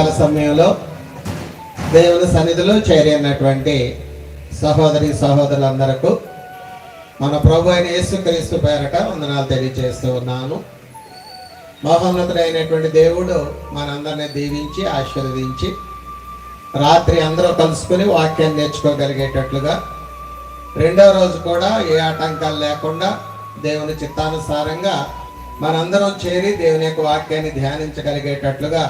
ఉదయకాల సమయంలో దేవుని సన్నిధిలో చేరినటువంటి సహోదరి సహోదరులందరకు మన ప్రభు అయిన యేసుక్రీస్తు పేరట వందనాలు తెలియజేస్తూ ఉన్నాను. మహోన్నతుడైనటువంటి దేవుడు మనందరినీ దీవించి ఆశీర్వదించి రాత్రి అందరూ కలుసుకుని వాక్యాన్ని నేర్చుకోగలిగేటట్లుగా రెండవ రోజు కూడా ఏ ఆటంకాలు లేకుండా దేవుని చిత్తానుసారంగా మనందరం చేరి దేవుని యొక్క వాక్యాన్ని ధ్యానించగలిగేటట్లుగా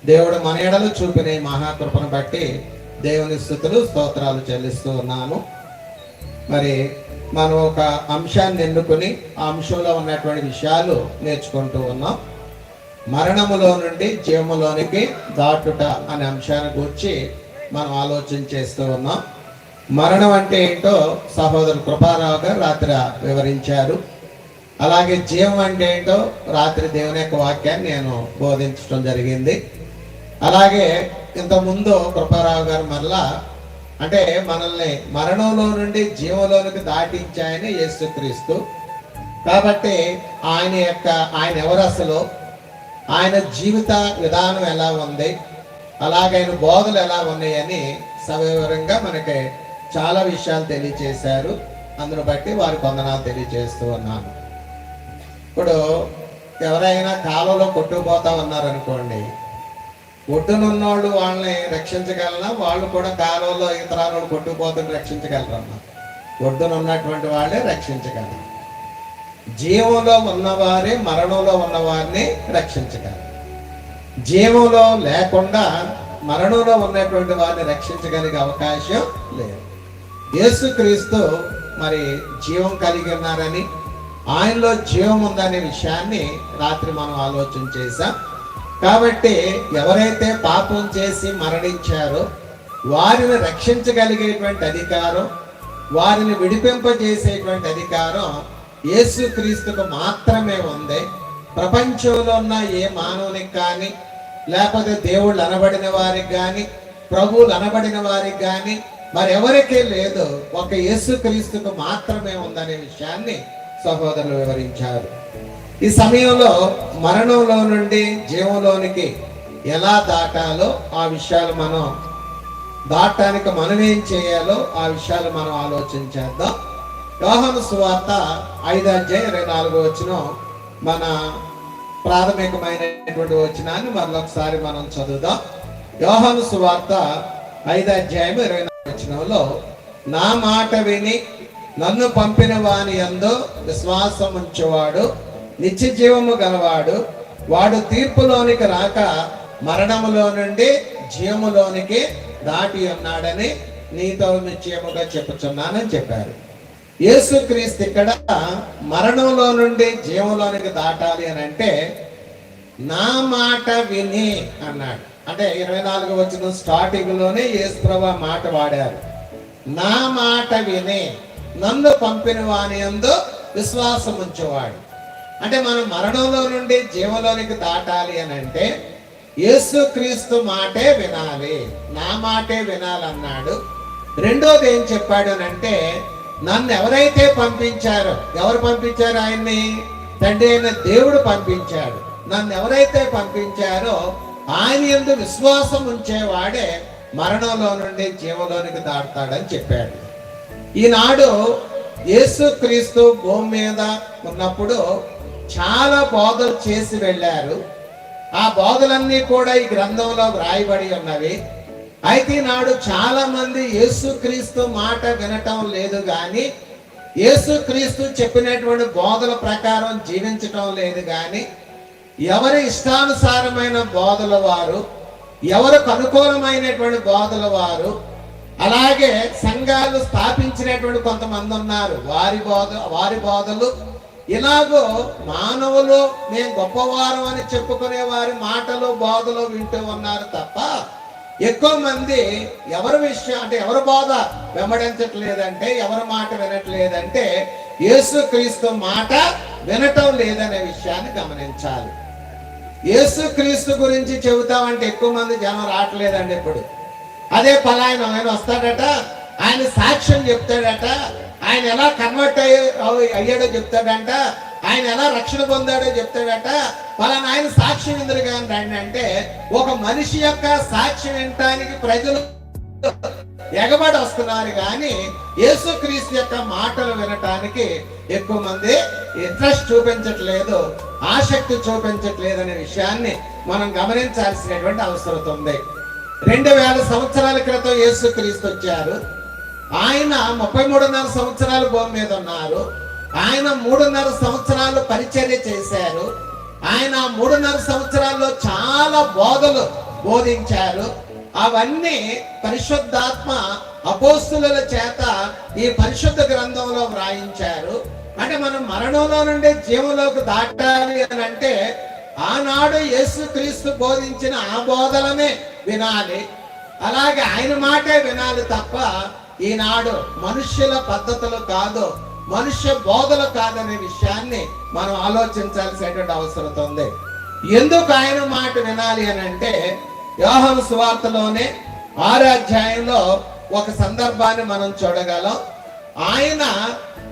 దేవుడు మన ఎడలు చూపిన మహాకృపను బట్టి దేవుని స్తుతులు స్తోత్రాలు చెల్లిస్తూ ఉన్నాను. మరి మనం ఒక అంశాన్ని ఎన్నుకొని ఆ అంశంలో ఉన్నటువంటి విషయాలు నేర్చుకుంటూ ఉన్నాం. మరణములో నుండి జీవములోనికి దాటుట అనే అంశాన్ని గురించి మనం ఆలోచన చేస్తూ ఉన్నాం. మరణం అంటే ఏంటో సహోదరు కృపారావు గారు రాత్రి వివరించారు. అలాగే జీవం అంటే ఏంటో రాత్రి దేవుని యొక్క వాక్యాన్ని నేను బోధించడం జరిగింది. అలాగే ఇంతకుముందు కృపారావు గారు మరలా అంటే మనల్ని మరణంలో నుండి జీవంలోనికి దాటించాయని యేసుక్రీస్తు. కాబట్టి ఆయన ఎవరు అసలు, ఆయన జీవిత విధానం ఎలా ఉంది, అలాగే ఆయన బోధలు ఎలా ఉన్నాయని సవివరంగా మనకి చాలా విషయాలు తెలియచేశారు. అందును బట్టి వారికి వందనాలు తెలియజేస్తూ ఉన్నాను. ఇప్పుడు ఎవరైనా కాలంలో కొట్టుకుపోతా ఉన్నారనుకోండి, ఒడ్డునున్నోళ్ళు వాళ్ళని రక్షించగలనా, వాళ్ళు కూడా కాలంలో ఇతరాలను కొట్టుకుపోతుని రక్షించగలరన్నా? ఒడ్డునున్నటువంటి వాళ్ళే రక్షించగలరు. జీవంలో ఉన్నవారే మరణంలో ఉన్నవారిని రక్షించగలరు. జీవంలో లేకుండా మరణంలో ఉన్నటువంటి వారిని రక్షించగలిగే అవకాశం లేదు. యేసుక్రీస్తు మరి జీవం కలిగి ఉన్నారని, ఆయనలో జీవం ఉందనే విషయాన్ని రాత్రి మనం ఆలోచన చేశాం. కాబట్టి ఎవరైతే పాపం చేసి మరణించారో వారిని రక్షించగలిగేటువంటి అధికారం, వారిని విడిపింపజేసేటువంటి అధికారం యేసుక్రీస్తుకు మాత్రమే ఉంది. ప్రపంచంలో ఉన్న ఏ మానవునికి కానీ, లేకపోతే దేవుళ్ళు అనబడిన వారికి కానీ, ప్రభువులు అనబడిన వారికి కానీ మరెవరికీ లేదు. ఒక యేసుక్రీస్తుకు మాత్రమే ఉందనే విషయాన్ని సహోదరులు వివరించారు. ఈ సమయంలో మరణంలో నుండి జీవంలోనికి ఎలా దాటాలో ఆ విషయాలు మనం దాటానికి మనం ఏం చేయాలో ఆ విషయాలు మనం ఆలోచన చేద్దాం. యోహాను సువార్త 5:24 మన ప్రాథమికమైనటువంటి వచనాన్ని మరొకసారి మనం చదువుదాం. యోహాను సువార్త 5:24 నా మాట విని నన్ను పంపిన వాని యందు విశ్వాసం ఉంచేవాడు నిత్య జీవము గలవాడు, వాడు తీర్పులోనికి రాక మరణములో నుండి జీవములోనికి దాటి ఉన్నాడని నీతో నిశ్చయముగా చెప్పుచున్నానని చెప్పారు. యేసుక్రీస్తు ఇక్కడ మరణంలో నుండి జీవంలోనికి దాటాలి అని అంటే నా మాట విని అన్నాడు. అంటే 24 స్టార్టింగ్ లోనే యేసుప్రభు మాట వాడారు. నా మాట విని నన్ను పంపిన వాని యందు విశ్వాసం ఉంచేవాడు. అంటే మనం మరణంలో నుండి జీవంలోనికి దాటాలి అని అంటే యేసుక్రీస్తు మాటే వినాలి, నా మాటే వినాలన్నాడు. రెండోది ఏం చెప్పాడు అంటే నన్ను ఎవరైతే పంపించారో, ఎవరు పంపించారు ఆయన్ని? తండ్రి అయిన దేవుడు పంపించాడు. నన్ను ఎవరైతే పంపించారో ఆయన యందు విశ్వాసం ఉంచేవాడే మరణంలో నుండి జీవంలోనికి దాటుతాడని చెప్పాడు. ఈనాడు యేసుక్రీస్తు భూమి మీద ఉన్నప్పుడు చాలా బోధలు చేసి వెళ్ళారు. ఆ బోధలన్నీ కూడా ఈ గ్రంథంలో వ్రాయబడి ఉన్నవి. అయితే నాడు చాలా మంది యేసుక్రీస్తు మాట వినటం లేదు కానీ, యేసుక్రీస్తు చెప్పినటువంటి బోధల ప్రకారం జీవించటం లేదు కానీ, ఎవరి ఇష్టానుసారమైన బోధల వారు, ఎవరికి అనుకూలమైనటువంటి బోధల వారు, అలాగే సంఘాలు స్థాపించినటువంటి కొంతమంది ఉన్నారు, వారి బోధలు ఇలాగో మానవులు మేము గొప్పవారం అని చెప్పుకునే వారి మాటలు బోధలు వింటూ ఉన్నారు తప్ప ఎక్కువ మంది ఎవరి విషయం అంటే ఎవరి బోధ వెంబడించట్లేదంటే, ఎవరి మాట వినట్లేదంటే యేసుక్రీస్తు మాట వినటం లేదనే విషయాన్ని గమనించాలి. యేసుక్రీస్తు గురించి చెబుతామంటే ఎక్కువ మంది జనం రావట్లేదండి. ఇప్పుడు అదే పలాయన ఆయన వస్తాడట, ఆయన సాక్ష్యం చెప్తాడట, ఆయన ఎలా కన్వర్ట్ అయ్యాడో చెప్తాడంట, ఆయన ఎలా రక్షణ పొందాడో చెప్తాడట. పలానా ఆయన సాక్ష్యం ఎందుకు కానీ అంటే ఒక మనిషి యొక్క సాక్ష్యం వినటానికి ప్రజలు ఎగబడి వస్తున్నారు కానీ యేసుక్రీస్తు యొక్క మాటలు వినటానికి ఎక్కువ మంది ఇంట్రెస్ట్ చూపించట్లేదు, ఆసక్తి చూపించట్లేదు అనే విషయాన్ని మనం గమనించాల్సినటువంటి అవసరం ఉంది. 2000 సంవత్సరాల క్రితం యేసుక్రీస్తు వచ్చారు. ఆయన 33.5 సంవత్సరాలు భూమి మీద ఉన్నారు. ఆయన 3.5 సంవత్సరాలు పరిచర్య చేశారు. ఆయన 3.5 సంవత్సరాల్లో చాలా బోధలు బోధించారు. అవన్నీ పరిశుద్ధాత్మ అపోస్తుల చేత ఈ పరిశుద్ధ గ్రంథంలో వ్రాయించారు. అంటే మనం మరణంలో నుండి జీవంలోకి దాటాలి అని అంటే ఆనాడు యేసుక్రీస్తు బోధించిన ఆ బోధలనే వినాలి, అలాగే ఆయన మాటే వినాలి తప్ప ఈనాడు మనుష్యుల పద్ధతులు కాదు, మనుష్య బోధలు కాదనే విషయాన్ని మనం ఆలోచించాల్సినటువంటి అవసరం ఉంది. ఎందుకు ఆయన మాట వినాలి అని అంటే యోహాను సువార్తలోనే 6వ అధ్యాయంలో ఒక సందర్భాన్ని మనం చూడగలం. ఆయన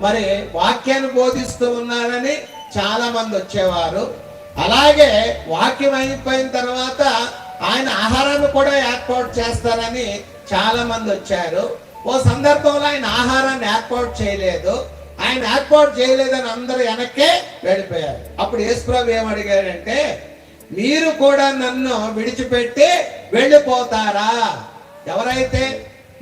మరి వాక్యాన్ని బోధిస్తూ ఉన్నారని చాలా మంది వచ్చేవారు. అలాగే వాక్యం అయిపోయిన తర్వాత ఆయన ఆహారాన్ని కూడా ఏర్పాటు చేస్తారని చాలా మంది వచ్చారు. ఓ సందర్భంలో ఆయన ఆహారాన్ని ఏర్పాటు చేయలేదు. ఆయన ఏర్పాటు చేయలేదని అందరూ వెనక్కే వెళ్ళిపోయారు. అప్పుడు యేసుప్రభు ఏమడిగారంటే, మీరు కూడా నన్ను విడిచిపెట్టి వెళ్ళిపోతారా? ఎవరైతే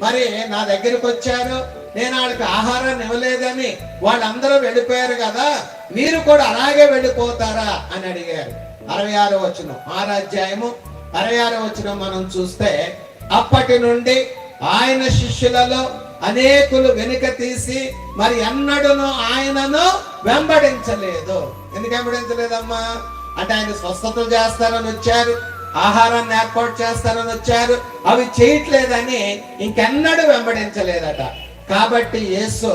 మరి నా దగ్గరికి వచ్చారో నేను వాళ్ళకి ఆహారాన్ని ఇవ్వలేదని వాళ్ళందరూ వెళ్ళిపోయారు కదా, మీరు కూడా అలాగే వెళ్ళిపోతారా అని అడిగారు. 66వ వచనం, 6వ అధ్యాయము 66వ వచనం మనం చూస్తే, అప్పటి నుండి ఆయన శిష్యులలో అనేకులు వెనుక తీసి మరి ఎన్నడూను ఆయనను వెంబడించలేదు. ఎందుకు వెంబడించలేదమ్మా అంటే ఆయన స్వస్థతలు చేస్తారని వచ్చారు, ఆహారాన్ని ఏర్పాటు చేస్తారని వచ్చారు, అవి చేయట్లేదని ఇంకెన్నడూ వెంబడించలేదట. కాబట్టి యేసు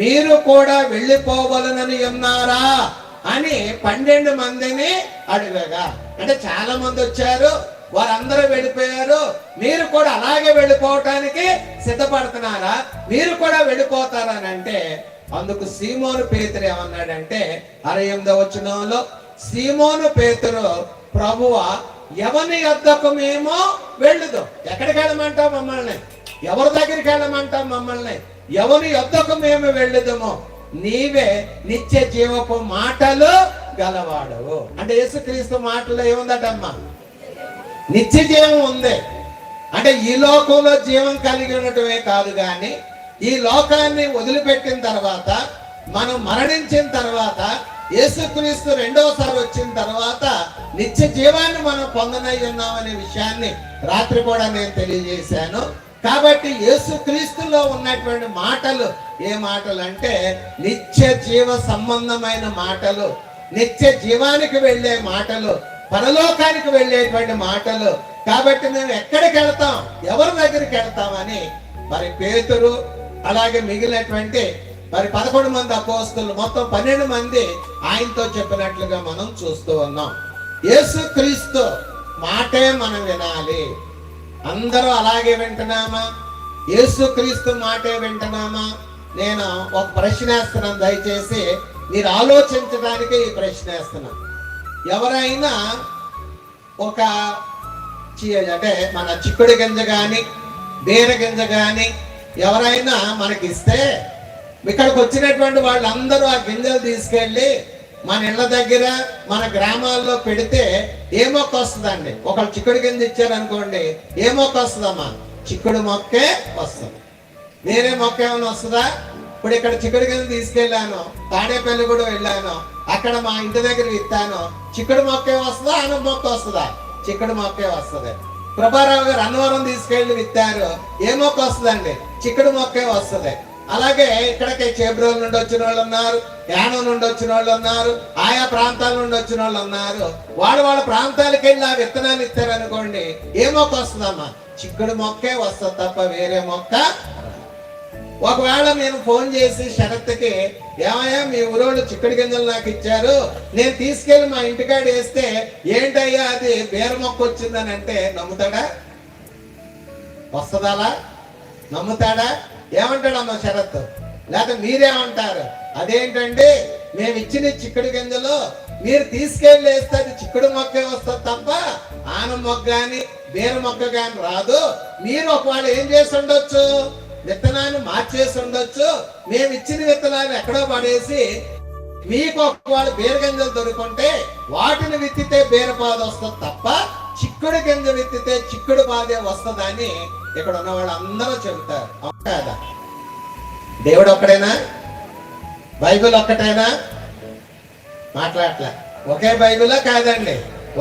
మీరు కూడా వెళ్ళిపోవలనని ఉన్నారా అని 12 మందిని అడిగగా, అంటే చాలా మంది వచ్చారు, వారందరూ వెళ్ళిపోయారు, మీరు కూడా అలాగే వెళ్ళిపోవటానికి సిద్ధపడుతున్నారా, మీరు కూడా వెళ్ళిపోతారని అంటే అందుకు సీమోను పేతురు ఏమన్నాడంటే 68వ వచనంలో, సీమోను పేతురు ప్రభువా ఎవని యొద్దకు మేము వెళ్ళుదాం? ఎక్కడికి వెళ్ళమంటావు మమ్మల్ని? ఎవరి దగ్గరికి వెళ్ళమంటావు మమ్మల్ని? ఎవరి యొద్దకు మేము వెళ్ళుదామో? నీవే నిత్య జీవపు మాటలు గలవాడవు. అంటే యేసుక్రీస్తు మాటలో ఏముందటమ్మా? నిత్య జీవం ఉంది. అంటే ఈ లోకంలో జీవం కలిగి ఉండటమే కాదు కానీ ఈ లోకాన్ని వదిలిపెట్టిన తర్వాత మనం మరణించిన తర్వాత యేసుక్రీస్తు రెండోసారి వచ్చిన తర్వాత నిత్య జీవాన్ని మనం పొందనై ఉన్నామనే విషయాన్ని రాత్రి కూడా నేను తెలియజేశాను. కాబట్టి యేసుక్రీస్తులో ఉన్నటువంటి మాటలు ఏ మాటలు అంటే నిత్య జీవ సంబంధమైన మాటలు, నిత్య జీవానికి వెళ్ళే మాటలు, పరలోకానికి వెళ్ళేటువంటి మాటలు. కాబట్టి మేము ఎక్కడికి వెళ్తాం, ఎవరి దగ్గరికి వెళ్తామని మరి పేతురు అలాగే మిగిలినటువంటి మరి 11 మంది అపోస్తలులు మొత్తం 12 మంది ఆయనతో చెప్పినట్లుగా మనం చూస్తూ ఉన్నాం. యేసుక్రీస్తు మాటే మనం వినాలి. అందరూ అలాగే వింటున్నామా? యేసుక్రీస్తు మాటే వింటున్నామా? నేను ఒక ప్రశ్న వేస్తున్నాను, దయచేసి మీరు ఆలోచించడానికి ఈ ప్రశ్న వేస్తున్నాను. ఎవరైనా ఒక అంటే మన చిక్కుడు గింజ కానీ బీర గింజ కానీ ఎవరైనా మనకిస్తే ఇక్కడికి వచ్చినటువంటి వాళ్ళందరూ ఆ గింజలు తీసుకెళ్ళి మన ఇళ్ళ దగ్గర మన గ్రామాల్లో పెడితే ఏ మొక్క వస్తుందండి? ఒకళ్ళు చిక్కుడు గింజ ఇచ్చారనుకోండి, ఏ మొక్క వస్తుందమ్మా? చిక్కుడు మొక్కే వస్తుంది. వేరే మొక్క ఏమైనా వస్తుందా? ఇప్పుడు ఇక్కడ చిక్కుడు గింజ తీసుకెళ్ళాను, తాడేపల్లి కూడా వెళ్ళాను, అక్కడ మా ఇంటి దగ్గర విత్తాను, చిక్కుడు మొక్కే వస్తుందా? ఆన మొక్క వస్తుందా? చిక్కుడు మొక్కే వస్తుంది. ప్రభారావు గారు అన్నవరం తీసుకెళ్లి విత్తారు, ఏ మొక్క వస్తుందండి? చిక్కుడు మొక్కే వస్తుంది. అలాగే ఇక్కడికి చేబ్రోల్ నుండి వచ్చిన వాళ్ళు ఉన్నారు, యానం నుండి వచ్చిన వాళ్ళు ఉన్నారు, ఆయా ప్రాంతాల నుండి వచ్చిన వాళ్ళు ఉన్నారు. వాళ్ళ ప్రాంతాలకు వెళ్ళి ఆ విత్తనాలు ఇస్తారనుకోండి, ఏ మొక్క వస్తుందమ్మా? చిక్కుడు మొక్కే వస్తుంది తప్ప వేరే మొక్క. ఒకవేళ నేను ఫోన్ చేసి షరత్తుకి, ఏమయ్యా మీ ఊరోళ్ళు చిక్కుడు గింజలు నాకు ఇచ్చారు, నేను తీసుకెళ్లి మా ఇంటికాడ వేస్తే ఏంటయ్యా అది బీర మొక్క వచ్చిందని అంటే నమ్ముతాడా? వస్తుందా? నమ్ముతాడా? ఏమంటాడమ్మా షరత్తు? లేకపోతే మీరేమంటారు? అదేంటండి మేము ఇచ్చిన చిక్కుడు గింజలు మీరు తీసుకెళ్ళి వేస్తే అది చిక్కుడు మొక్కే వస్తుంది తప్ప ఆన మొగ్గ గాని బీర మొక్క గాని రాదు. మీరు ఒకవేళ ఏం చేసి ఉండొచ్చు, విత్తనాన్ని మార్చేసి ఉండొచ్చు. మేము ఇచ్చిన విత్తనాన్ని ఎక్కడో పడేసి మీకు ఒకవేళ బీర గింజలు దొరుకుంటే వాటిని విత్తితే బీరపాద వస్తుంది తప్ప చిక్కుడు గింజ విత్తితే చిక్కుడు పాదే వస్తుందని ఇక్కడ ఉన్న వాళ్ళు అందరూ చెబుతారు. అవును కదా? దేవుడు ఒక్కడేనా? బైబిల్ ఒక్కటేనా? మాట్లాడలే. ఒకే బైబిలా? కాదండి,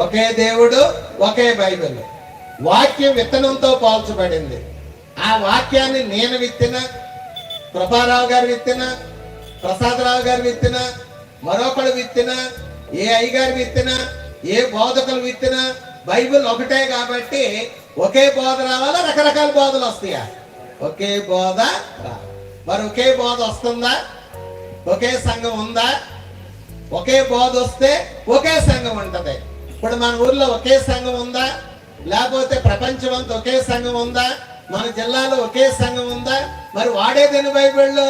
ఒకే దేవుడు, ఒకే బైబిల్. వాక్యం విత్తనంతో పోల్చబడింది. ఆ వాక్యాన్ని నేను విత్తిన, కృపారావు గారు విత్తిన, ప్రసాదరావు గారు విత్తిన, మరొకడు విత్తిన, ఏ అయ్యగారు విత్తిన, ఏ బోధకులు విత్తిన, బైబిల్ ఒకటే కాబట్టి ఒకే బోధ రావాలా, రకరకాల బోధలు వస్తాయా? ఒకే బోధ రా. మరి ఒకే బోధ వస్తుందా? ఒకే సంఘం ఉందా? ఒకే బోధ వస్తే ఒకే సంఘం ఉంటది. ఇప్పుడు మన ఊర్లో ఒకే సంఘం ఉందా? లేకపోతే ప్రపంచం అంతా ఒకే సంఘం ఉందా? మన జిల్లాలో ఒకే సంఘం ఉందా? మరి వాడేదని బైబిల్లో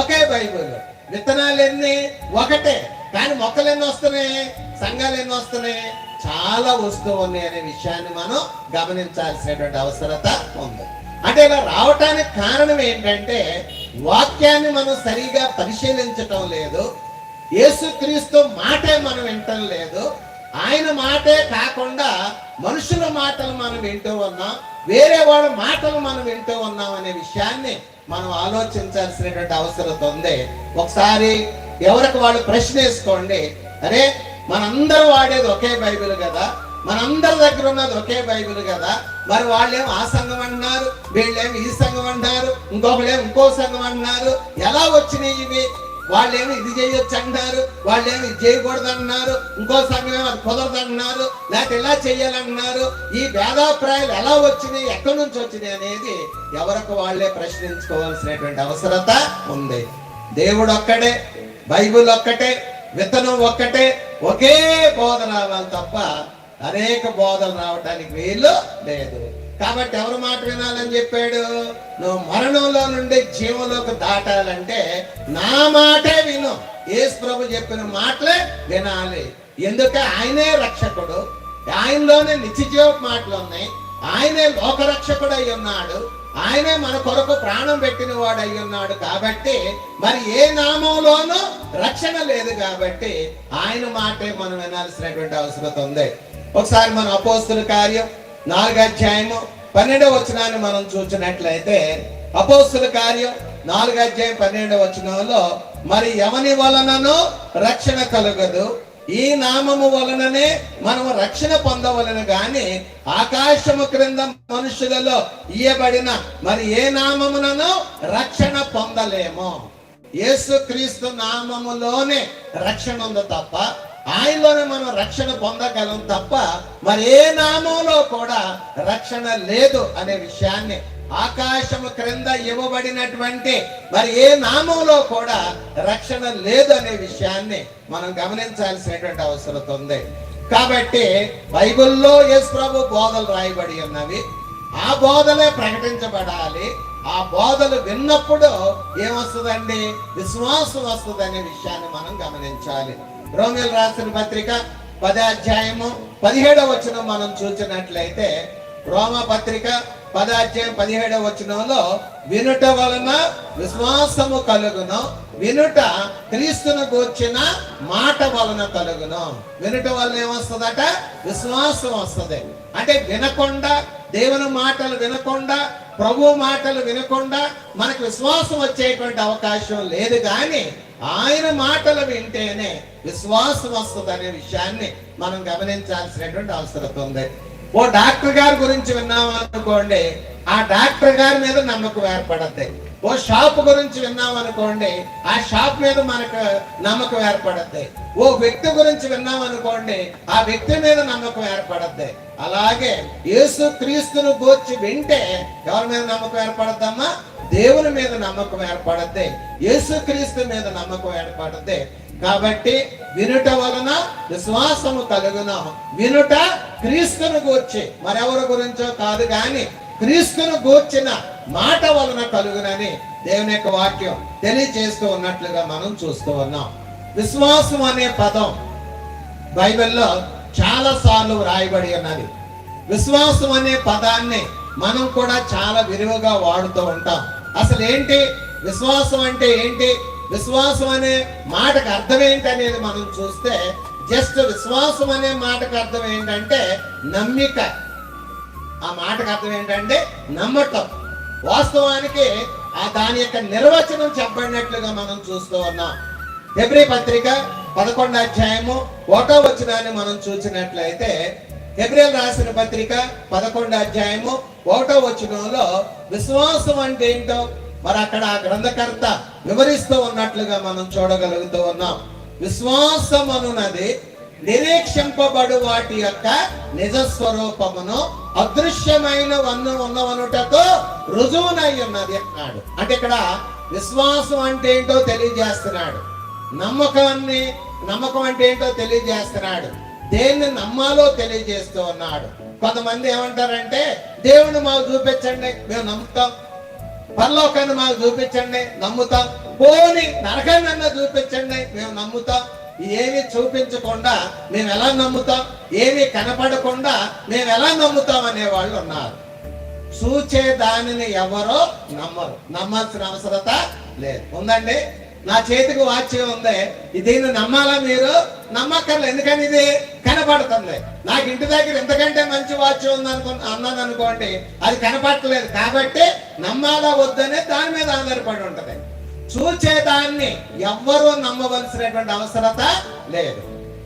ఒకే బైబిల్. విత్తనాలు ఎన్ని? ఒకటే. కానీ మొక్కలు ఎన్ని వస్తున్నాయి, సంఘాలు ఎన్ని వస్తున్నాయి? చాలా వస్తూ ఉన్నాయి అనే విషయాన్ని మనం గమనించాల్సినటువంటి అవసరత ఉంది. అంటే ఇలా రావటానికి కారణం ఏంటంటే వాక్యాన్ని మనం సరిగా పరిశీలించటం లేదు. యేసుక్రీస్తు మాటే మనం వింటం లేదు. ఆయన మాటే కాకుండా మనుషుల మాటలు మనం వింటూ ఉన్నాం, వేరే వాళ్ళ మాటలు మనం వింటూ ఉన్నాం అనే విషయాన్ని మనం ఆలోచించాల్సినటువంటి అవసరం ఉంది. ఒకసారి ఎవరికి వాళ్ళు ప్రశ్న వేసుకోండి. అరే, మనందరూ వాడేది ఒకే బైబిల్ కదా, మనందరి దగ్గర ఉన్నది ఒకే బైబిల్ కదా, మరి వాళ్ళేమో ఆ సంఘం అంటున్నారు, వీళ్ళేమో ఈ సంఘం అంటున్నారు, ఇంకొకళ్ళేమో ఇంకో సంఘం అంటున్నారు. ఎలా వచ్చినాయి ఇవి? వాళ్ళేమో ఇది చేయొచ్చు అంటున్నారు, వాళ్ళేమో ఇది చేయకూడదు అంటున్నారు, ఇంకో సంఘం ఏమో అది కుదరదు అంటున్నారు, లేకపోతే ఇలా చెయ్యాలన్నారు. ఈ భేదాభిప్రాయాలు ఎలా వచ్చినాయి, ఎక్కడి నుంచి వచ్చినాయి అనేది ఎవరికి వాళ్ళే ప్రశ్నించుకోవాల్సినటువంటి అవసరత ఉంది. దేవుడు ఒక్కడే, బైబిల్ ఒక్కటే, విత్తనం ఒక్కటే, ఒకే బోధ రావాలి తప్ప అనేక బోధలు రావటానికి వీలు లేదు. కాబట్టి ఎవరి మాట వినాలని చెప్పాడు? నువ్వు మరణంలో నుండి జీవంలోకి దాటాలంటే నా మాటే విను. యేసు ప్రభు చెప్పిన మాటలే వినాలి. ఎందుకంటే ఆయనే రక్షకుడు, ఆయనలోనే నిత్యజీవ మాటలు ఉన్నాయి, ఆయనే లోకరక్షకుడు అయి ఉన్నాడు, ఆయనే మన కొరకు ప్రాణం పెట్టిన వాడు అయి ఉన్నాడు. కాబట్టి మరి ఏ నామంలోనూ రక్షణ లేదు కాబట్టి ఆయన మాటే మనం వినాల్సినటువంటి అవసరం ఉంది. ఒకసారి మన అపోస్తుల కార్యం 4వ అధ్యాయము 12వ వచనాన్ని మనం చూసినట్లయితే, అపోస్తుల కార్యం 4వ అధ్యాయం 12వ వచనంలో, మరి ఎవని వలనను రక్షణ కలుగదు, ఈ నామము వలననే మనము రక్షణ పొందవలను గాని ఆకాశము క్రింద మనుషులలో ఇయ్యబడిన మరి ఏ నామమునను రక్షణ పొందలేము. యేసుక్రీస్తు నామములోనే రక్షణ ఉంది తప్ప, ఆయనలోనే మనం రక్షణ పొందగలం తప్ప మరి ఏ నామంలో కూడా రక్షణ లేదు అనే విషయాన్ని, ఆకాశము క్రింద ఇవ్వబడినటువంటి మరి ఏ నామంలో కూడా రక్షణ లేదు అనే విషయాన్ని మనం గమనించాల్సినటువంటి అవసరం ఉంది. కాబట్టి బైబిల్లో యేసు ప్రభు బోధలు రాయబడి ఉన్నవి, ఆ బోధలే ప్రకటించబడాలి. ఆ బోధలు విన్నప్పుడు ఏమొస్తుందండి? విశ్వాసం వస్తుంది అనే విషయాన్ని మనం గమనించాలి. రోమీయులు రాసిన పత్రిక 10వ అధ్యాయము 17వ వచనం మనం చూసినట్లయితే, రోమా పత్రిక 10వ అధ్యాయం 17వ వచనంలో, వినుట వలన విశ్వాసము కలుగును, వినుట క్రీస్తును గూర్చిన మాట వలన కలుగును. వినుట వలన ఏమొస్తుందట? విశ్వాసం వస్తుంది. అంటే వినకుండా, దేవుని మాటలు వినకుండా, ప్రభు మాటలు వినకుండా మనకు విశ్వాసం వచ్చేటువంటి అవకాశం లేదు. కానీ ఆయన మాటలు వింటేనే విశ్వాసం వస్తుంది అనే విషయాన్ని మనం గమనించాల్సినటువంటి అవసరం ఉంది. ఓ డాక్టర్ గారి గురించి విన్నాం అనుకోండి, ఆ డాక్టర్ గారి మీద నమ్మకం ఏర్పడద్ది. ఓ షాప్ గురించి విన్నాం అనుకోండి, ఆ షాప్ మీద మనకు నమ్మకం ఏర్పడద్ది. ఓ వ్యక్తి గురించి విన్నాం అనుకోండి, ఆ వ్యక్తి మీద నమ్మకం ఏర్పడద్ది. అలాగే యేసు క్రీస్తును గూర్చి వింటే ఎవరి మీద నమ్మకం ఏర్పడద్దమ్మా? దేవుని మీద నమ్మకం ఏర్పడద్ది, యేసు క్రీస్తు మీద నమ్మకం ఏర్పడద్ది. కాబట్టి వినుట వలన విశ్వాసము కలుగును. వినుట క్రీస్తును గూర్చి, మరెవరి గురించో కాదు గాని క్రీస్తును గూర్చిన మాట వలన కలుగునని దేవుని యొక్క వాక్యం తెలియజేస్తూ ఉన్నట్లుగా మనం చూస్తూ ఉన్నాం. విశ్వాసం అనే పదం బైబిల్లో చాలా సార్లు వ్రాయబడి ఉన్నది. విశ్వాసం అనే పదాన్ని మనం కూడా చాలా విరివిగా వాడుతూ ఉంటాం. అసలు ఏంటి విశ్వాసం అంటే ఏంటి, విశ్వాసం అనే మాటకు అర్థం ఏంటి అనేది మనం చూస్తే, జస్ట్ విశ్వాసం అనే మాటకు అర్థం ఏంటంటే నమ్మిక. ఆ మాటకు అర్థం ఏంటంటే నమ్మటం. వాస్తవానికి దాని యొక్క నిర్వచనం చెప్పబడినట్లుగా మనం చూస్తూ ఉన్నాం. హెబ్రీ పత్రిక 11వ అధ్యాయము 1వ వచనాన్ని మనం చూసినట్లయితే, హెబ్రీయులకు రాసిన పత్రిక 11వ అధ్యాయము 1వ వచనంలో విశ్వాసం అంటే ఏంటో మరి అక్కడ ఆ గ్రంథకర్త వివరిస్తూ ఉన్నట్లుగా మనం చూడగలుగుతూ ఉన్నాం. విశ్వాసం అనున్నది నిరీక్షింపబడు వాటి యొక్క నిజ స్వరూపమును అదృశ్యమైన ఉన్నవనుటకు రుజువునై ఉన్నది అన్నాడు. అంటే ఇక్కడ విశ్వాసం అంటే ఏంటో తెలియజేస్తున్నాడు. నమ్మకం అంటే ఏంటో తెలియజేస్తున్నాడు. దేన్ని నమ్మాలో తెలియజేస్తూ ఉన్నాడు. కొంతమంది ఏమంటారంటే, దేవుని మాకు చూపించండి మేము నమ్ముతాం, పరలోకాన్ని మాకు చూపించండి నమ్ముతాం, పోని నరకాన్ని చూపించండి మేము నమ్ముతాం. ఏమి చూపించకుండా మేము ఎలా నమ్ముతాం, ఏమి కనపడకుండా మేము ఎలా నమ్ముతాం అనే వాళ్ళు ఉన్నారు. చూచే దానిని ఎవరో నమ్మరు, నమ్మాల్సిన అవసరత లేదు. ఉందండి, నా చేతికి వాచ్ ఉంది, దీన్ని నమ్మాలా మీరు? నమ్మక్కర్లేదు, ఎందుకని ఇది కనపడుతుంది. నాకు ఇంటి దగ్గర ఎంతకంటే మంచి వాచ్ ఉంది అన్నాను అనుకోండి, అది కనపడలేదు కాబట్టి నమ్మాలా వద్దనే దాని మీద ఆధారపడి ఉంటది. చూచేదాన్ని ఎవ్వరూ నమ్మవలసినటువంటి అవసరత లేదు.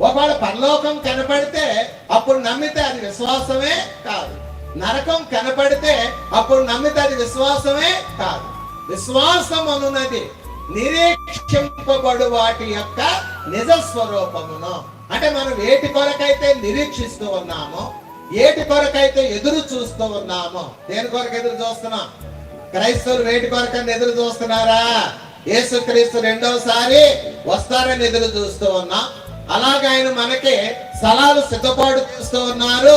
ఒకవేళ పరలోకం కనపడితే అప్పుడు నమ్మితే అది విశ్వాసమే కాదు. నరకం కనపడితే అప్పుడు నమ్మితే అది విశ్వాసమే కాదు. విశ్వాసం అనున్నది నిరీక్షింపబడు వాటి యొక్క నిజ స్వరూపమును. అంటే మనం వేటి కొరకైతే నిరీక్షిస్తూ ఉన్నామో, ఏటి కొరకైతే ఎదురు చూస్తూ ఉన్నామో. దేని కొరకు ఎదురు చూస్తున్నాం? క్రైస్తవులు వేటి కొరకని ఎదురు చూస్తున్నారా? యేసుక్రీస్తు రెండవసారి వస్తారని ఎదురు చూస్తూ ఉన్నాం. అలాగే ఆయన మనకి స్థలాలు సిద్ధపాటు చేస్తూ ఉన్నారు.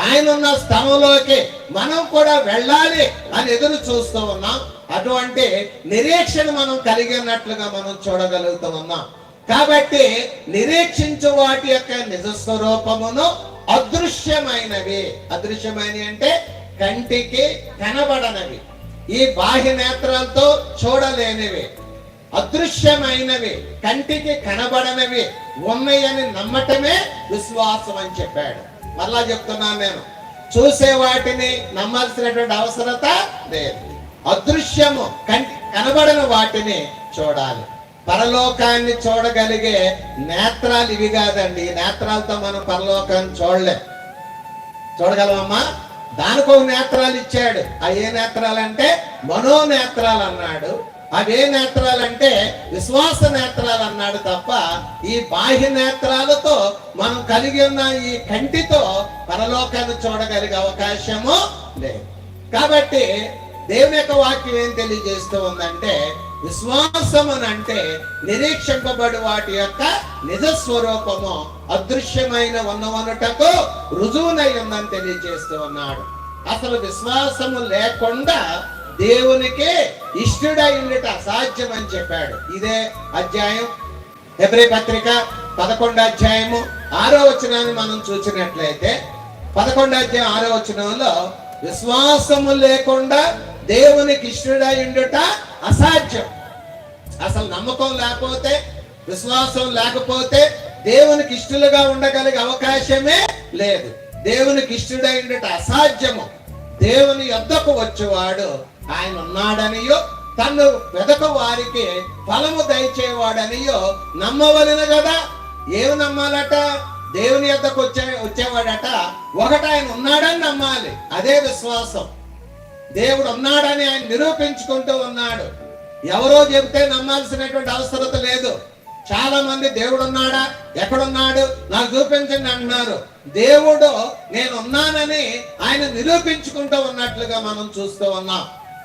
ఆయన ఉన్న స్థలంలోకి మనం కూడా వెళ్ళాలి అని ఎదురు చూస్తూ ఉన్నాం. అటువంటి నిరీక్షణ మనం కలిగి ఉన్నట్లుగా మనం చూడగలుగుతూ ఉన్నాం. కాబట్టి నిరీక్షించు వాటి యొక్క నిజ స్వరూపమును అదృశ్యమైనవి. అదృశ్యమైనవి అంటే కంటికి కనబడనవి, ఈ బాహ్య నేత్రాలతో చూడలేనివి, అదృశ్యమైనవి, కంటికి కనబడనవి ఉన్నాయని నమ్మటమే విశ్వాసం అని చెప్పాడు. మళ్ళా చెప్తున్నాను, నేను చూసే వాటిని నమ్మాల్సినటువంటి అవసరత లేదు. అదృశ్యము కంటి కనబడని వాటిని చూడాలి. పరలోకాన్ని చూడగలిగే నేత్రాలు ఇవి కాదండి. ఈ నేత్రాలతో మనం పరలోకాన్ని చూడగలమమ్మా? దానికో నేత్రాలు ఇచ్చాడు. ఏ నేత్రాలంటే మనోనేత్రాలు అన్నాడు. అవే నేత్రాలంటే విశ్వాస నేత్రాలు అన్నాడు తప్ప ఈ బాహ్య నేత్రాలతో మనం కలిగి ఉన్న ఈ కంటితో పరలోకాన్ని చూడగలిగే అవకాశము లేదు. కాబట్టి దేవుని యొక్క వాక్యం ఏం తెలియజేస్తూ ఉందంటే, విశ్వాసం అని అంటే నిరీక్షింపబడి వాటి యొక్క నిజ స్వరూపము అదృశ్యమైన ఉన్నవనుటకు రుజువునై ఉందని తెలియజేస్తూ ఉన్నాడు. అసలు విశ్వాసము లేకుండా దేవునికి ఇష్టడై ఉండట అసాధ్యం అని చెప్పాడు. ఇదే అధ్యాయం హెబ్రీ పత్రిక 11వ అధ్యాయము 6వ వచనాన్ని మనం చూసినట్లయితే, 11వ అధ్యాయం 6వ వచనంలో విశ్వాసము లేకుండా దేవునికి ఇష్టడై ఉండుట అసాధ్యం. అసలు నమ్మకం లేకపోతే, విశ్వాసం లేకపోతే దేవునికి ఇష్టలుగా ఉండగలిగే అవకాశమే లేదు. దేవునికి ఇష్టడై ఉండుట అసాధ్యము. దేవుని యొద్దకు వచ్చేవాడు ఆయన ఉన్నాడనియో, తను వెదక వారికి ఫలము దయచేవాడనియో నమ్మవలెను కదా. ఏమి నమ్మాలట? దేవుని యొద్దకు వచ్చేవాడట ఒకటి ఆయన ఉన్నాడని నమ్మాలి. అదే విశ్వాసం. దేవుడు ఉన్నాడని ఆయన నిరూపించుకుంటూ ఉన్నాడు. ఎవరో చెబితే నమ్మాల్సినటువంటి అవసరత లేదు. చాలా మంది దేవుడు ఉన్నాడా, ఎక్కడున్నాడు, నాకు చూపించండి అంటున్నారు. దేవుడు నేను ఉన్నానని ఆయన నిరూపించుకుంటూ ఉన్నట్లుగా మనం చూస్తూ ఉన్నాం.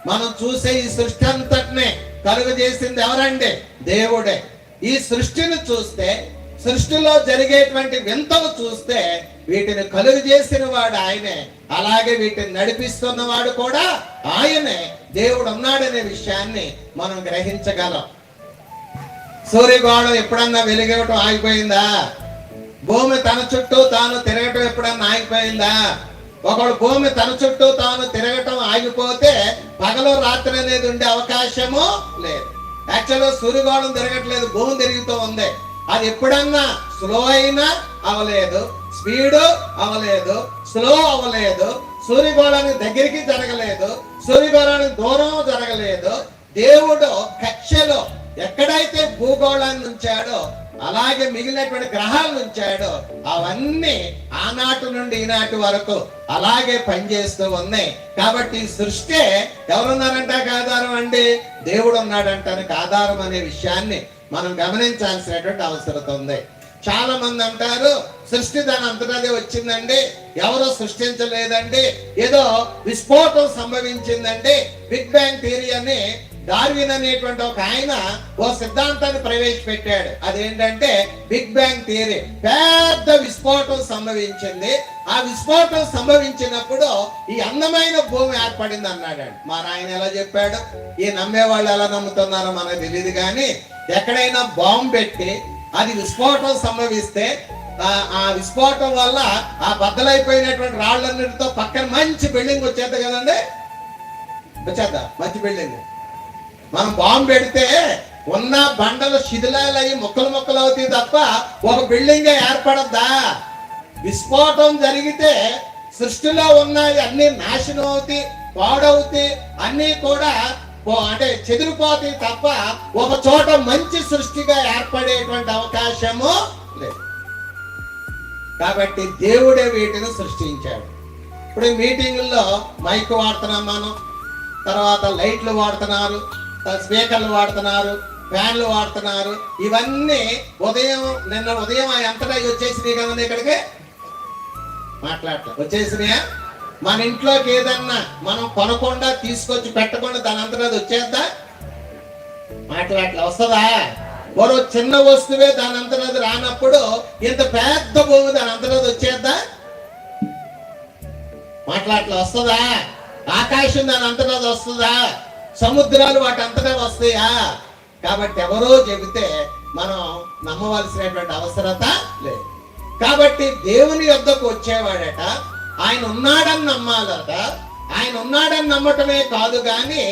మనం చూసే ఈ సృష్టి అంతటినే కలుగు చేసింది ఎవరండి? దేవుడే. ఈ సృష్టిని చూస్తే, సృష్టిలో జరిగేటువంటి వింతలు చూస్తే వీటిని కలుగు చేసిన వాడు ఆయనే, అలాగే వీటిని నడిపిస్తున్న వాడు కూడా ఆయనే. దేవుడు ఉన్నాడనే విషయాన్ని మనం గ్రహించగలం. సూర్యగోళం ఎప్పుడన్నా వెలిగేయటం ఆగిపోయిందా? భూమి తన చుట్టూ తాను తిరగటం ఎప్పుడన్నా ఆగిపోయిందా? ఒకడు భూమి తన చుట్టూ తాను తిరగటం ఆగిపోతే పగలు రాత్రి అనేది ఉండే అవకాశము లేదు. యాక్చువల్గా సూర్యగోళం తిరగట్లేదు, భూమి తిరుగుతూ ఉంది. అది ఎప్పుడన్నా స్లో అయినా అవలేదు, స్పీడ్ అవలేదు, స్లో అవ్వలేదు, సూర్యగోళానికి దగ్గరికి జరగలేదు, సూర్యగోళానికి దూరం జరగలేదు. దేవుడు కక్షలో ఎక్కడైతే భూగోళాన్ని ఉంచాడో అలాగే మిగిలినటువంటి గ్రహాలను ఉంచాడో అవన్నీ ఆనాటి నుండి ఈనాటి వరకు అలాగే పనిచేస్తూ ఉన్నాయి. కాబట్టి సృష్టి ఎవరున్నారంటానికి ఆధారం అండి? దేవుడు ఉన్నాడంటానికి ఆధారం అనే విషయాన్ని మనం గమనించాల్సినటువంటి అవసరం ఉంది. చాలా మంది అంటారు సృష్టి దాని అంతటదే వచ్చిందండి, ఎవరో సృష్టించలేదండి, ఏదో విస్ఫోటం సంభవించిందండి. బిగ్ బ్యాంగ్ థియరీ అని డార్విన్ అనేటువంటి ఒక ఆయన ఓ సిద్ధాంతాన్ని ప్రవేశపెట్టాడు. అదేంటంటే బిగ్ బ్యాంగ్ థియరీ. పెద్ద విస్ఫోటం సంభవించింది, ఆ విస్ఫోటం సంభవించినప్పుడు ఈ అందమైన భూమి ఏర్పడింది అన్నాడు. మా ఆయన ఎలా చెప్పాడు, ఈ నమ్మే వాళ్ళు ఎలా నమ్ముతున్నారో మనకు తెలియదు, కానీ ఎక్కడైనా బాంబు పెట్టి అది విస్ఫోటం సంభవిస్తే ఆ విస్ఫోటం వల్ల ఆ బద్దలైపోయినటువంటి రాళ్ళన్నిటితో పక్కన మంచి బిల్డింగ్ వచ్చేది కదండి, వచ్చేద్దా మంచి బిల్డింగ్. మనం బాంబు పెడితే ఉన్న బండలు శిథిలాలు అయ్యి ముక్కలు ముక్కలు అవుతాయి తప్ప ఒక బిల్డింగ్ ఏర్పడద్దా? విస్ఫోటం జరిగితే సృష్టిలో ఉన్నాయి అన్ని నాశనం అవుతాయి, పాడవుతాయి, అన్ని కూడా అంటే చెదిరిపోతాయి తప్ప ఒక చోట మంచి సృష్టిగా ఏర్పడేటువంటి అవకాశము లేదు. కాబట్టి దేవుడే వీటిని సృష్టించాడు. ఇప్పుడు మీటింగుల్లో మైక్ వాడుతున్నాం మనం, తర్వాత లైట్లు వాడుతున్నారు, స్పీకర్లు వాడుతున్నారు, ఫ్యాన్లు వాడుతున్నారు. ఇవన్నీ నిన్న ఉదయం ఎంతటా వచ్చేసినాయి కదండి, ఇక్కడికి వచ్చేసినాయా? మన ఇంట్లోకి ఏదన్నా మనం కొనకుండా తీసుకొచ్చి పెట్టకుండా దాని అంతటా వచ్చేద్దా? వస్తుందా? మరో చిన్న వస్తువే దాని అంతటా రానప్పుడు ఇంత పెద్ద భూమి దాని అంతటా వచ్చేద్దా? వస్తుందా? ఆకాశం దాని అంతటా వస్తుందా? సముద్రాలు వాటి అంతటా వస్తాయా? కాబట్టి ఎవరో చెబితే మనం నమ్మవలసినటువంటి అవసరత లేదు. కాబట్టి దేవుని యొద్దకు వచ్చేవాడట ఆయన ఉన్నాడని నమ్మాలట. ఆయన ఉన్నాడని నమ్మటమే కాదు గాని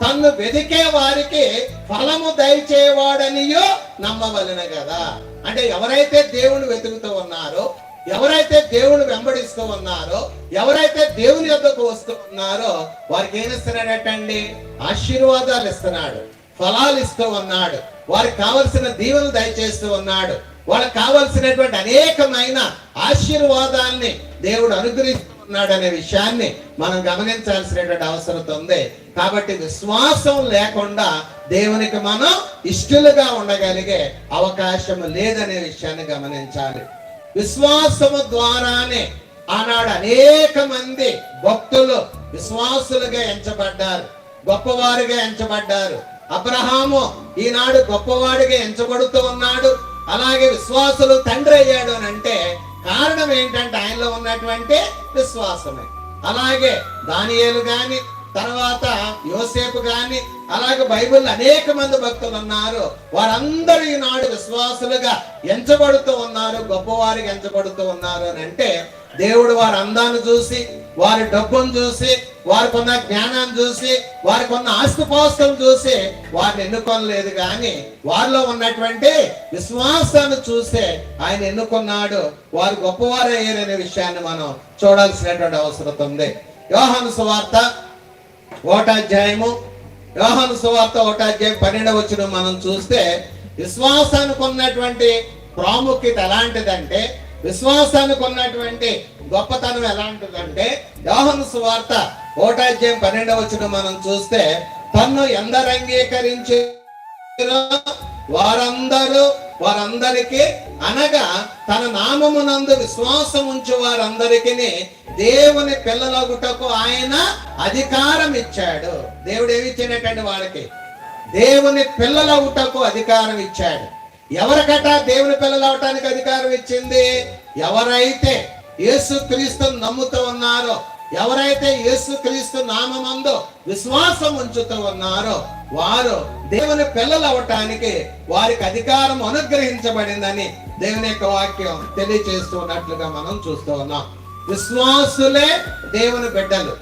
తన్ను వెదికే వారికి ఫలము దయచేవాడనియో నమ్మవలెను కదా. అంటే ఎవరైతే దేవుని వెతుకుతూ ఉన్నారో, ఎవరైతే దేవుని వెంబడిస్తూ ఉన్నారో, ఎవరైతే దేవుని యొద్దకు వస్తూ ఉన్నారో వారికి ఏమి ఇస్తున్నాడటండి? ఆశీర్వాదాలు ఇస్తున్నాడు, ఫలాలు ఇస్తూ ఉన్నాడు, వారికి కావలసిన దీవెనలు దయచేస్తూ ఉన్నాడు, వాళ్ళకి కావలసినటువంటి అనేకమైన ఆశీర్వాదాన్ని దేవుడు అనుగ్రహిస్తూ ఉన్నాడు అనే విషయాన్ని మనం గమనించాల్సినటువంటి అవసరం ఉంది. కాబట్టి విశ్వాసం లేకుండా దేవునికి మనం ఇష్టలుగా ఉండగలిగే అవకాశం లేదనే విషయాన్ని గమనించాలి. విశ్వాసము ద్వారానే ఆనాడు అనేక మంది భక్తులు విశ్వాసులుగా ఎంచబడ్డారు, గొప్పవారుగా ఎంచబడ్డారు. అబ్రహాము ఈనాడు గొప్పవాడిగా ఎంచబడుతూ ఉన్నాడు, అలాగే విశ్వాసులు తండ్రి అయ్యాడు అని అంటే కారణం ఏంటంటే ఆయనలో ఉన్నటువంటి విశ్వాసమే. అలాగే దానియేలు గాని, తర్వాత యోసేపు గాని, అలాగే బైబిల్ అనేక మంది భక్తులు ఉన్నారు. వారందరూ ఈనాడు విశ్వాసులుగా ఎంచబడుతూ ఉన్నారు, గొప్పవారికి ఎంచబడుతూ ఉన్నారు అని అంటే దేవుడు వారి అందాన్ని చూసి, వారి డబ్బును చూసి, వారికి ఉన్న జ్ఞానాన్ని చూసి, వారికి ఉన్న ఆస్తిపాస్తులను చూసి వారిని ఎన్నుకోలేదు, కానీ వారిలో ఉన్నటువంటి విశ్వాసాన్ని చూసే ఆయన ఎన్నుకున్నాడు. వారు గొప్పవారు అయ్యారనే విషయాన్ని మనం చూడాల్సినటువంటి అవసరం ఉంది. యోహాను సువార్త 1వ అధ్యాయము, యోహాను సువార్త 1వ అధ్యాయం 12వ వచనం మనం చూస్తే విశ్వాసానికి ఉన్నటువంటి ప్రాముఖ్యత ఎలాంటిదంటే, విశ్వాసానికి ఉన్నటువంటి గొప్పతనం ఎలాంటిదంటే, యోహాను సువార్త 1వ అధ్యాయం 12వ వచనం మనం చూస్తే తన్ను ఎందరు అంగీకరించారో వారందరికీ అనగా తన నామమునందు విశ్వాసం ఉంచు వారందరికీ దేవుని పిల్లలగుటకు ఆయన అధికారం ఇచ్చాడు. దేవుడు ఏమి ఇచ్చినటువంటి వాళ్ళకి? దేవుని పిల్లలగుటకు అధికారం ఇచ్చాడు. ఎవరికట దేవుని పిల్లలు అవటానికి అధికారం ఇచ్చింది? ఎవరైతే యేసుక్రీస్తును నమ్ముతూ ఉన్నారో, ఎవరైతే యేసుక్రీస్తు నామమందు విశ్వాసం ఉంచుతూ ఉన్నారో వారు దేవుని పిల్లలు అవటానికి వారికి అధికారం అనుగ్రహించబడిందని దేవుని యొక్క వాక్యం తెలియచేస్తున్నట్లుగా మనం చూస్తూ ఉన్నాం. విశ్వాసులే దేవుని బిడ్డలు.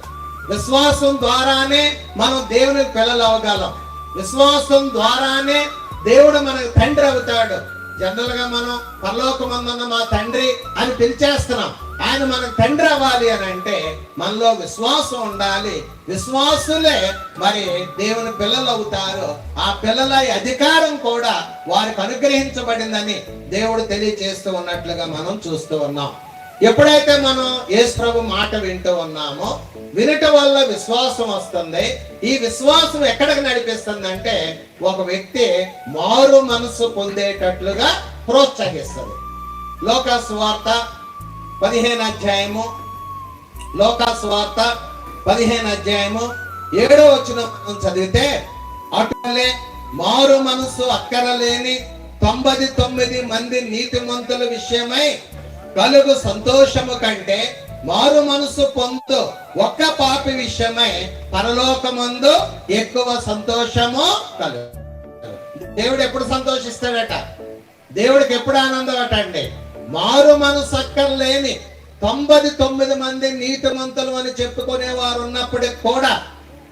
విశ్వాసం ద్వారానే మనం దేవుని పిల్లలు అవ్వగలం. విశ్వాసం ద్వారానే దేవుడు మనకు తండ్రి అవుతాడు. జనరల్ గా మనం పరలోకమందున్న మా తండ్రి అని పిలిచేస్తున్నాం. ఆయన మనకు తండ్రి అవ్వాలి అని అంటే మనలో విశ్వాసం ఉండాలి. విశ్వాసులే మరి దేవుని పిల్లలు అవుతారు. ఆ పిల్లల అధికారం కూడా వారికి అనుగ్రహించబడిందని దేవుడు తెలియచేస్తూ ఉన్నట్లుగా మనం చూస్తూ ఉన్నాం. ఎప్పుడైతే మనం యేసు ప్రభు మాట వింటూ ఉన్నామో, వినటం వల్ల విశ్వాసం వస్తుంది. ఈ విశ్వాసం ఎక్కడికి నడిపిస్తుంది అంటే ఒక వ్యక్తి మారు మనసు పొందేటట్లుగా ప్రోత్సహిస్తుంది. లోకా సువార్త 15వ అధ్యాయము, లోకా సువార్త 15వ అధ్యాయము 7వ వచనం మనం చదివితే, అటువలే మారు మనసు అక్కరలేని 99 మంది నీతిమంతుల విషయమై కలుగు సంతోషము కంటే మారు మనసు పొందు ఒక్క పాపి విషయమై పరలోకమందు ఎక్కువ సంతోషము కలుగు. దేవుడు ఎప్పుడు సంతోషిస్తాడట? దేవుడికి ఎప్పుడు ఆనందం అట అండి? మారు మనసు అక్కర్లేని 99 మంది నీతిమంతులు అని చెప్పుకునే వారు ఉన్నప్పటికి కూడా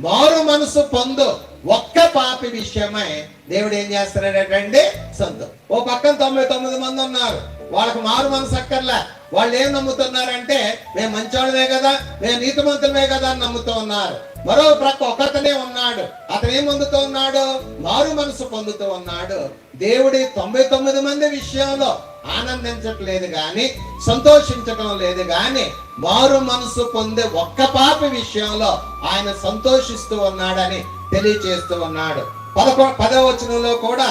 మారు మనసు పొందు ఒక్క పాపి విషయమై దేవుడు ఏం చేస్తున్నాడటండి? సంతోషం. ఓ పక్కన 99 మంది ఉన్నారు, వాళ్ళకి మారు మనసు అక్కర్లే. వాళ్ళు ఏం నమ్ముతున్నారంటే మేము మంచోళ్ళమే కదా, మేము నీతిమంతులమే కదా అని నమ్ముతూ ఉన్నారు. మరో ప్రక్క ఒకతనే ఉన్నాడు, అతను ఏం పొందుతూ ఉన్నాడు? మారు మనసు పొందుతూ ఉన్నాడు. దేవుడి 99 మంది విషయంలో ఆనందించట్లేదు గాని, సంతోషించటం లేదు గాని, మారు మనసు పొందే ఒక్క పాపి విషయంలో ఆయన సంతోషిస్తూ ఉన్నాడని తెలియచేస్తూ ఉన్నాడు. 10వ వచనంలో కూడా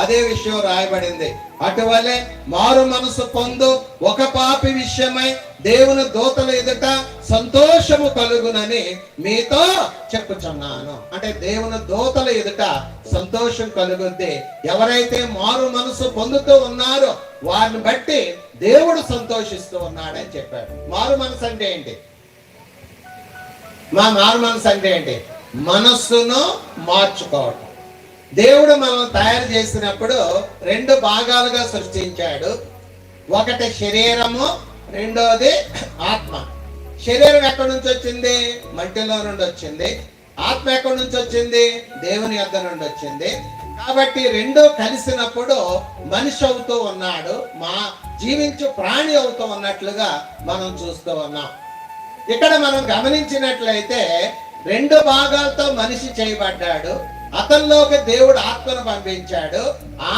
అదే విషయం రాయబడింది. అటువలే మారు మనసు పొందు ఒక పాపి విషయమై దేవుని దూతల ఎదుట సంతోషము కలుగునని మీతో చెప్పుచున్నాను. అంటే దేవుని దూతల ఎదుట సంతోషం కలుగుద్ది. ఎవరైతే మారు మనసు పొందుతూ ఉన్నారో వారిని బట్టి దేవుడు సంతోషిస్తూ ఉన్నాడని చెప్పాడు. మారు మనసు అంటే ఏంటి? మారు మనసు అంటే ఏంటి? మనస్సును మార్చుకోవటం. దేవుడు మనల్ని తయారు చేసినప్పుడు 2 భాగాలుగా సృష్టించాడు. ఒకటి శరీరము, రెండోది ఆత్మ. శరీరం ఎక్కడి నుంచి వచ్చింది? మట్టిలో నుండి వచ్చింది. ఆత్మ ఎక్కడి నుంచి వచ్చింది? దేవుని యొద్ద నుండి వచ్చింది. కాబట్టి 2 కలిసినప్పుడు మనిషి అవుతూ ఉన్నాడు, జీవించు ప్రాణి అవుతూ ఉన్నట్లుగా మనం చూస్తూ ఉన్నాం. ఇక్కడ మనం గమనించినట్లయితే 2 భాగాలతో మనిషి చేయబడ్డాడు. అతనిలోకి దేవుడు ఆత్మను పంపించాడు.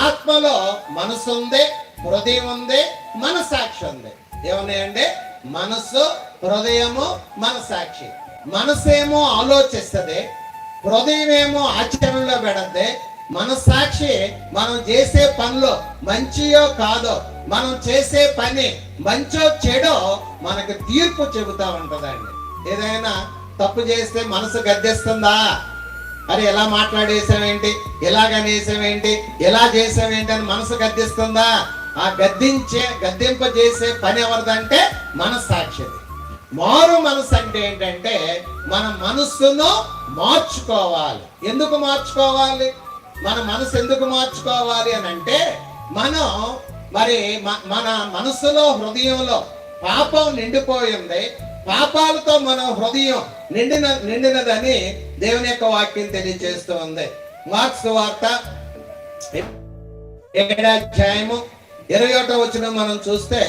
ఆత్మలో మనసు ఉంది, హృదయం ఉంది, మనసాక్షి ఉంది. ఏమన్నాయండి? మనసు, హృదయము, మనసాక్షి. మనసేమో ఆలోచిస్తుంది, హృదయం ఏమో ఆచరణలో పెడద్ది, మనసాక్షి మనం చేసే పనిలో మంచియో కాదో, మనం చేసే పని మంచో చెడో మనకు తీర్పు చెబుతా ఉంటదండి. ఏదైనా తప్పు చేస్తే మనసు గద్దెస్తుందా? అరే ఎలా మాట్లాడేసావేంటి, ఎలాగనేసావేంటి, ఎలా చేసావేంటి అని మనసు గద్దిస్తుందా? ఆ గద్దింప చేసే పని ఎవరిదంటే మనస్సాక్షిది. మారు మనసు అంటే ఏంటంటే మన మనస్సును మార్చుకోవాలి. ఎందుకు మార్చుకోవాలి? మన మనసు ఎందుకు మార్చుకోవాలి అని అంటే మనం మన మనసులో, హృదయంలో పాపం నిండిపోయింది. పాపాలతో మన హృదయం నిండినదని దేవుని యొక్క వాక్యం తెలియజేస్తూ ఉంది. మార్క్స్ సువార్త 7వ అధ్యాయము 21వ వచనం మనం చూస్తే,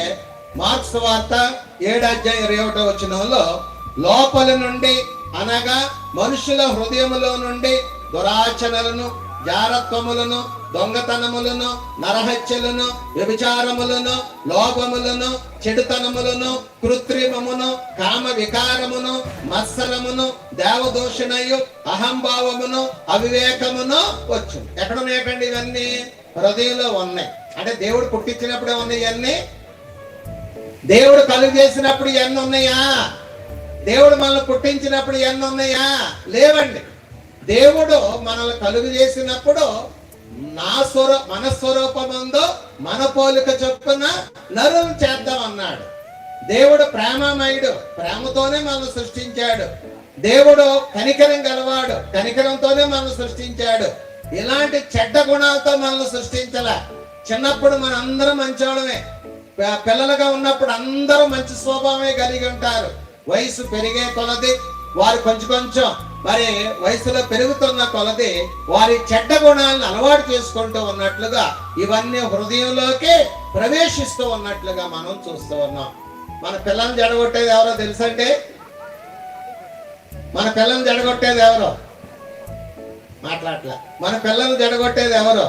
మార్క్స్ సువార్త 7వ అధ్యాయం 21వ వచనంలో, లోపల నుండి అనగా మనుషుల హృదయములో నుండి దురాచరణలను, జారత్వములను, దొంగతనములను, నరహత్యలను, వ్యభిచారములను, లోభములను, చెడుతనములను, కృత్రిమమును, కామ వికారమును, మత్సరమును, దేవదూషణయు, అహంభావమును, అవివేకమును వచ్చు. ఎక్కడున్నాయండి ఇవన్నీ? హృదయంలో ఉన్నాయి. అంటే దేవుడు పుట్టించినప్పుడే ఉన్నాయి ఇవన్నీ. దేవుడు కలుగు చేసినప్పుడు ఇవన్నీ ఉన్నాయా? దేవుడు మనల్ని పుట్టించినప్పుడు ఇవన్నీ ఉన్నాయా? లేవండి. దేవుడు మనల్ని కలుగు చేసినప్పుడు మన స్వరూపమందు మన పోలిక చొప్పున నరులను చేద్దాం అన్నాడు. దేవుడు ప్రేమమయుడు, ప్రేమతోనే మనల్ని సృష్టించాడు. దేవుడు కనికరం గలవాడు, కనికరంతోనే మనల్ని సృష్టించాడు. ఇలాంటి చెడ్డ గుణాలతో మనల్ని సృష్టించలే. చిన్నప్పుడు మన అందరం మంచివాళ్ళమే, పిల్లలుగా ఉన్నప్పుడు అందరూ మంచి స్వభావమే కలిగి ఉంటారు. వయసు పెరిగే కొలది వారు కొంచెం మరి వయసులో పెరుగుతున్న కొలది వారి చెడ్డ గుణాలను అలవాటు చేసుకుంటూ ఉన్నట్లుగా ఇవన్నీ హృదయంలోకి ప్రవేశిస్తూ ఉన్నట్లుగా మనం చూస్తూ ఉన్నాం. మన పిల్లల్ని జడగొట్టేది ఎవరో తెలుసండి? మన పిల్లల్ని జడగొట్టేది ఎవరో మాట్లాడలే. మన పిల్లల్ని జడగొట్టేది ఎవరో?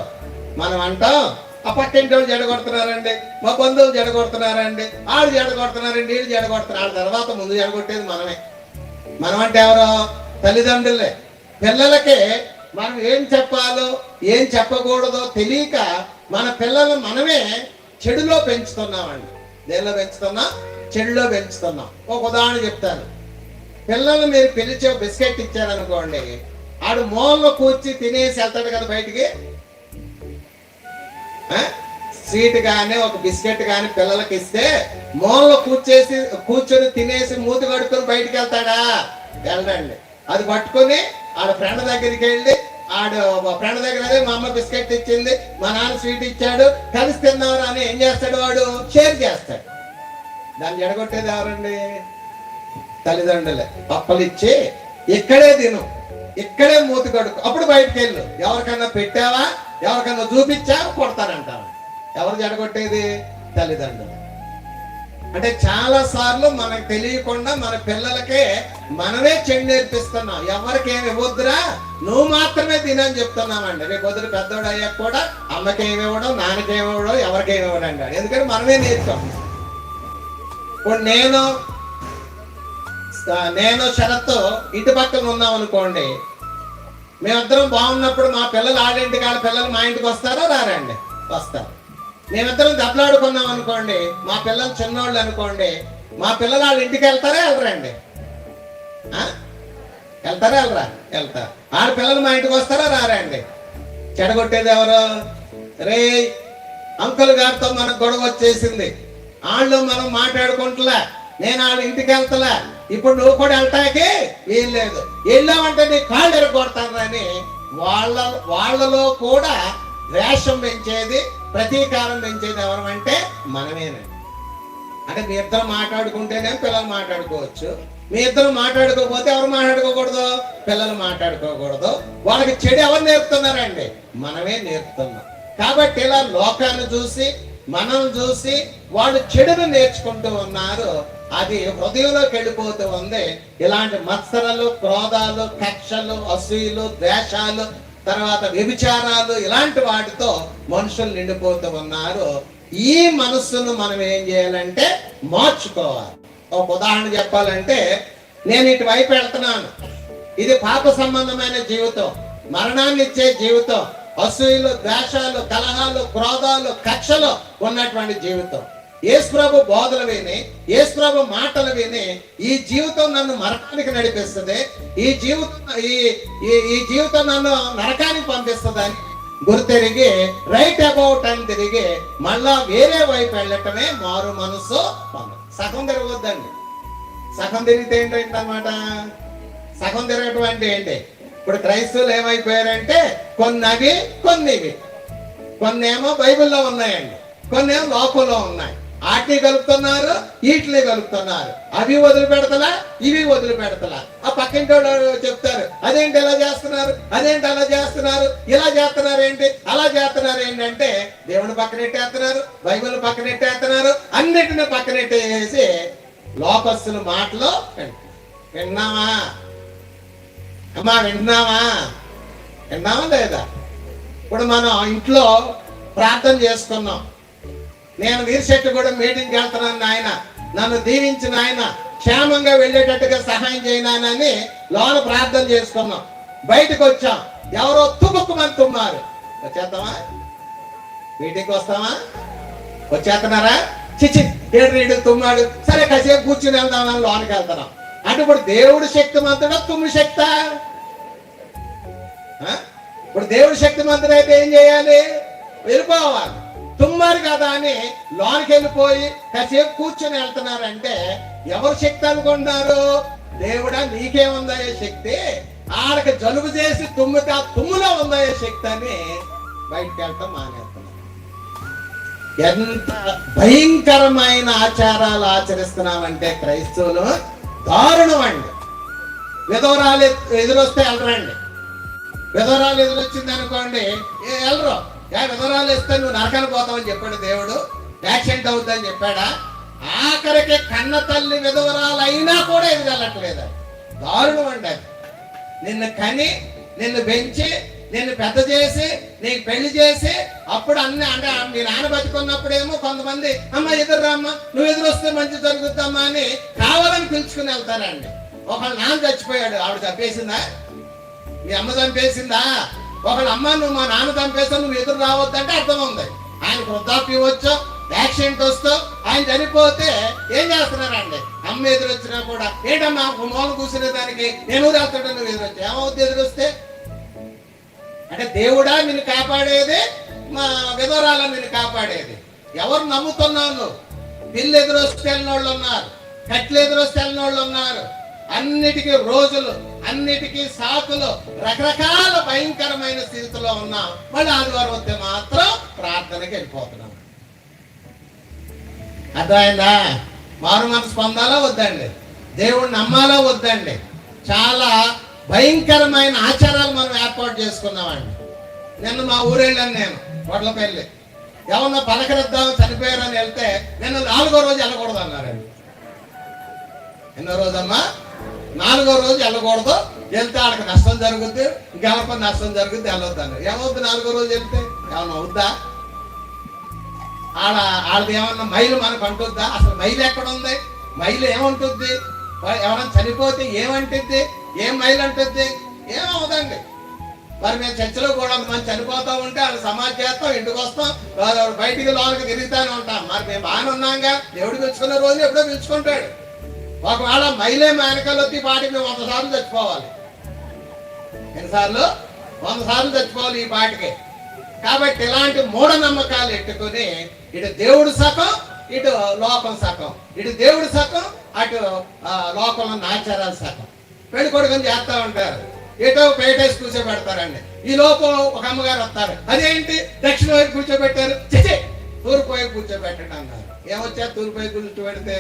మనం అంటాం ఆ పక్కింటి వాళ్ళు జడగొడుతున్నారండి, మా బంధువులు జడగొడుతున్నారండి, వాళ్ళు జడగొడుతున్నారండి, వీళ్ళు జడగొడుతున్నారు. వాళ్ళ తర్వాత ముందు జడగొట్టేది మనమే. మనం అంటే ఎవరో? తల్లిదండ్రులే. పిల్లలకి మనం ఏం చెప్పాలో ఏం చెప్పకూడదో తెలియక మన పిల్లలు మనమే చెడులో పెంచుతున్నామండి. దేనిలో పెంచుతున్నాం? చెడులో పెంచుతున్నాం. ఒక ఉదాహరణ చెప్తాను. పిల్లలు మీరు పిలిచే బిస్కెట్ ఇచ్చారనుకోండి, ఆడు మూలలో కూర్చి తినేసి వెళ్తాడు కదా బయటికి. స్వీట్ కానీ ఒక బిస్కెట్ కానీ పిల్లలకి ఇస్తే మూలలో కూర్చొని తినేసి మూతి కడుక్కొని బయటికి వెళ్తాడా? వెళ్ళండి. అది పట్టుకొని ఆడ ఫ్రెండ్ దగ్గరికి వెళ్ళి, ఆడు ఫ్రెండ్ దగ్గర అదే మా అమ్మ బిస్కెట్ ఇచ్చింది, మా నాన్న స్వీట్ ఇచ్చాడు, కలిసి తిన్నారా అని ఏం చేస్తాడు? వాడు షేర్ చేస్తాడు. దాన్ని జడగొట్టేది ఎవరండి? తల్లిదండ్రులే. పప్పలు ఇచ్చి ఇక్కడే తిను, ఇక్కడే మూతి కడుకు, అప్పుడు బయటకు వెళ్ళు. ఎవరికన్నా పెట్టావా, ఎవరికన్నా చూపించావా కొడతానంటావా? ఎవరు జడగొట్టేది? తల్లిదండ్రులు. అంటే చాలా సార్లు మనకు తెలియకుండా మన పిల్లలకే మనమే చెడు నేర్పిస్తున్నాం. ఎవరికేమి ఇవ్వద్దురా, నువ్వు మాత్రమే తినని చెప్తున్నామండి. రేపు పొద్దున పెద్దోడు అయ్యాక కూడా అమ్మకేమి ఇవ్వడం, నాన్నకేమి ఇవ్వడం, ఎవరికేమి ఇవ్వడం అంటాడు. ఎందుకంటే మనమే నేర్చాం. ఇప్పుడు నేను శరత్తు ఇంటి పక్కన ఉన్నాం అనుకోండి, మేమిద్దరం బాగున్నప్పుడు మా పిల్లలు ఆడింటి కాడ పిల్లలు మా ఇంటికి వస్తారా? రారండి? వస్తారు. మేమిద్దరం దెబ్బలాడుకున్నాం అనుకోండి, మా పిల్లలు చిన్నోళ్ళు అనుకోండి, మా పిల్లలు వాళ్ళ ఇంటికి వెళ్తారా? వెళ్ళరండి? వెళ్తారా? వెళ్ళరా? వెళ్తారు. వాళ్ళ పిల్లలు మా ఇంటికి వస్తారా? రారండి? చెడగొట్టేది ఎవరు? రే అంకుల్ గారితో మనకు గొడవ వచ్చేసింది, వాళ్ళు మనం మాట్లాడుకుంటలే, నేను వాళ్ళ ఇంటికి వెళ్తలే, ఇప్పుడు నువ్వు కూడా వెళ్తాకి ఏం లేదు, వెళ్ళామంటే నీ కాళ్ళు ఎరగొడతానని వాళ్ళలో కూడా ద్వేషం పెంచేది, ప్రతీకారం పెంచేది ఎవరమంటే మనమేనండి. అంటే మీ ఇద్దరు మాట్లాడుకుంటేనే పిల్లలు మాట్లాడుకోవచ్చు, మీ ఇద్దరు మాట్లాడుకోకపోతే ఎవరు మాట్లాడుకోకూడదు? పిల్లలు మాట్లాడుకోకూడదు. వాళ్ళకి చెడు ఎవరు నేర్పుతున్నారండి? మనమే నేర్పుతున్నాం. కాబట్టి ఇలా లోకాన్ని చూసి మనం చూసి వాళ్ళు చెడును నేర్చుకుంటూ ఉన్నారు. అది హృదయంలోకి వెళ్ళిపోతూ ఉంది. ఇలాంటి మత్సరాలు, క్రోధాలు, కక్షలు, అసూయలు, ద్వేషాలు, తర్వాత వ్యభిచారాలు, ఇలాంటి వాటితో మనుషులు నిండిపోతూ ఉన్నారు. ఈ మనస్సును మనం ఏం చేయాలంటే మార్చుకోవాలి. ఒక ఉదాహరణ చెప్పాలంటే, నేను ఇటువైపు వెళ్తున్నాను, ఇది పాప సంబంధమైన జీవితం, మరణాన్ని ఇచ్చే జీవితం, అసూయలు, ద్వేషాలు, కలహాలు, క్రోధాలు, కక్షలు ఉన్నటువంటి జీవితం. యేసుప్రభు బోధలు విని, యేసుప్రభు మాటలు విని ఈ జీవితం నన్ను మరణానికి నడిపిస్తుంది, ఈ జీవితం నన్ను నరకానికి పంపిస్తుంది అని గుర్తెరిగి రైట్ అబౌట్ అని తిరిగి మళ్ళా వేరే వైపు వెళ్ళటమే మారు మనసు. సగం తిరగొద్దండి. సగం తిరిగితే ఏంటన్నమాట? సగం తిరగటం అంటే ఏంటి? ఇప్పుడు క్రైస్తవులు ఏమైపోయారంటే కొన్ని అవి కొన్ని ఇవి, కొన్ని ఏమో బైబిల్లో ఉన్నాయండి, కొన్ని ఏమో లోకంలో ఉన్నాయి. వాటిని కలుపుతున్నారు, వీటిని కలుపుతున్నారు. అవి వదిలిపెడతలా, ఇవి వదిలిపెడతలా. ఆ పక్కింటి వాళ్ళు చెప్తారు, అదేంటి ఇలా చేస్తున్నారు, అదేంటి అలా చేస్తున్నారు, ఇలా చేస్తున్నారు ఏంటి, అలా చేస్తున్నారు ఏంటంటే దేవుని పక్కనెట్టేస్తున్నారు, బైబిల్ పక్కనెట్టేస్తున్నారు, అన్నిటిని పక్కనెట్టేసి లోకస్తుల మాటలు విన్నామా అమ్మా? విన్నామా లేదా? ఇప్పుడు మనం ఇంట్లో ప్రార్థన చేసుకున్నాం, నేను వీరశెట్టి కూడా మీటింగ్కి వెళ్తున్నాను నాయన, నన్ను దీవించిన ఆయన, క్షేమంగా వెళ్ళేటట్టుగా సహాయం చేయనానని లోన ప్రార్థన చేసుకున్నాం. బయటకు వచ్చాం, ఎవరో తుమ్ముకుమని తుమ్మారు. వచ్చేద్దామా? మీటింగ్కి వస్తామా? వచ్చేస్తున్నారా? చిచ్చి ఏడు తుమ్మాడు, సరే కాసేపు కూర్చుని వెళ్దామని లోనికి వెళ్తున్నాం. అంటే ఇప్పుడు దేవుడు శక్తిమంతుడా, తుమ్ము శక్త? ఇప్పుడు దేవుడు శక్తిమంతుడు అయితే ఏం చేయాలి? వెళ్ళిపోవాలి. తుమ్మారు కదా అని లోనికి వెళ్ళిపోయి కాసేపు కూర్చొని వెళ్తున్నారంటే ఎవరు శక్తి అనుకుంటున్నారు? దేవుడా నీకేముందయ్యే శక్తి, ఆడకి జలుబు చేసి తుమ్మితే ఆ తుమ్ములో ఉందయ్యే శక్తి అని బయటికి వెళ్తాం మానేస్తున్నాం. ఎంత భయంకరమైన ఆచారాలు ఆచరిస్తున్నామంటే క్రైస్తవులు దారుణం అండి. విధవరాలు ఎదురొస్తే వెళ్ళరండి. విధవరాలు ఎదురొచ్చింది అనుకోండి వెళ్ళరు. విధవరాలు ఇస్తే నువ్వు నరకానికి పోతావని చెప్పాడు దేవుడు, యాక్సిడెంట్ అవుతుందని చెప్పాడా? ఆఖరికి కన్న తల్లి విధవరాలు అయినా కూడా ఎదురెళ్ళట్లేదు. దారుణం అండి అది. నిన్ను కని నిన్ను పెంచి నిన్ను పెద్ద చేసి నీకు పెళ్లి చేసి అప్పుడు అన్ని అంటే మీ నాన్న బతుకున్నప్పుడేమో కొంతమంది అమ్మ ఎదురురా అమ్మ, నువ్వు ఎదురొస్తే మంచి జరుగుతామ్మా అని కావాలని పిలుచుకుని వెళ్తారండి. ఒకళ్ళ నాన్న చచ్చిపోయాడు, ఆవిడ చంపేసిందా? మీ అమ్మ చంపేసిందా? ఒకళ్ళ అమ్మ నువ్వు మా నాన్న చంపేస్తావు, నువ్వు ఎదురు రావద్దంటే అర్థం ఉంది. ఆయన వృద్ధాప్యం వచ్చో యాక్సిడెంట్ వస్తూ ఆయన చనిపోతే ఏం చేస్తున్నారండి? అమ్మ ఎదురు వచ్చినా కూడా ఏంటమ్మా మూల కూర్చునే దానికి నేను రాస్తాడు, నువ్వు ఎదురొచ్చా ఏమవుద్ది ఎదురొస్తే? అంటే దేవుడా నిన్ను కాపాడేది, మా విధవరాల నిన్ను కాపాడేది. ఎవరు నమ్ముతున్నావు నువ్వు? పిల్లు ఎదురొస్తే వెళ్ళిన వాళ్ళు ఉన్నారు, కట్లు ఎదురొస్తే వెళ్ళిన వాళ్ళు ఉన్నారు. అన్నిటికీ రోజులు, అన్నిటికీ సాకులు, రకరకాల భయంకరమైన స్థితిలో ఉన్నాం. మళ్ళీ ఆదివారం వస్తే మాత్రం ప్రార్థనకి వెళ్ళిపోతున్నాం. అర్థమైందా? మారు మనసు పొందాలా వద్దండి? దేవుణ్ణి నమ్మాలా వద్దండి? చాలా భయంకరమైన ఆచారాలు మనం ఏర్పాటు చేసుకున్నామండి. నిన్న మా ఊరెళ్ళాను నేను, వడ్లపల్లి. ఎవరన్నా పలకరిద్దాం చనిపోయారని వెళ్తే నిన్న 4వ రోజు వెళ్ళకూడదు అన్నారండి. ఎన్నో రోజమ్మా? 4వ రోజు వెళ్ళకూడదు, వెళ్తే వాళ్ళకి నష్టం జరుగుద్ది, ఇంకెవరికో నష్టం జరుగుద్ది, వెళ్ళొద్దు అన్నారు. ఏమవుద్ది 4వ రోజు వెళ్తే? ఏమన్నా అవుద్దా? వాళ్ళది ఏమన్నా మైలు మనకు అంటుందా? అసలు మైలు ఎక్కడ ఉంది? మైలు ఏమంటుంది? ఎవరైనా చనిపోతే ఏమంటుంది? ఏం మైలు అంటుంది? ఏమవుదండి. మరి మేము చర్చలో కూడా మనం చనిపోతూ ఉంటే వాళ్ళు సమాధి చేస్తాం, ఇంటికి వస్తాం, బయటికి లోనికి తిరుగుతానే ఉంటాం. మరి మేము బాగానే ఉన్నాంగా, దేవుడు పిలుచుకున్న రోజు ఎప్పుడో పిలుచుకుంటాడు. ఒకవేళ మైలే మేనకలు వచ్చి పాటికి మేము 100 సార్లు చచ్చిపోవాలి. ఎన్నిసార్లు? 100 సార్లు చచ్చిపోవాలి ఈ పాటికి. కాబట్టి ఇలాంటి మూఢనమ్మకాలు ఎట్టుకుని ఇటు దేవుడు సగం, ఇటు లోకం సగం, ఇటు దేవుడు సగం, అటు లోకంలో ఆచారాలు సగం. పెళ్లి కొడుకుని చేస్తా ఉంటారు, ఏటో పేటేసి కూర్చోబెడతారండి. ఈ లోపల ఒక అమ్మగారు వస్తారు, అదేంటి దక్షిణ వైపు కూర్చోబెట్టారు, చిచి తూర్పు వైపు కూర్చోబెట్టండి అన్నారు. ఏమొచ్చారు తూర్పు వైపు కూర్చోబెడితే?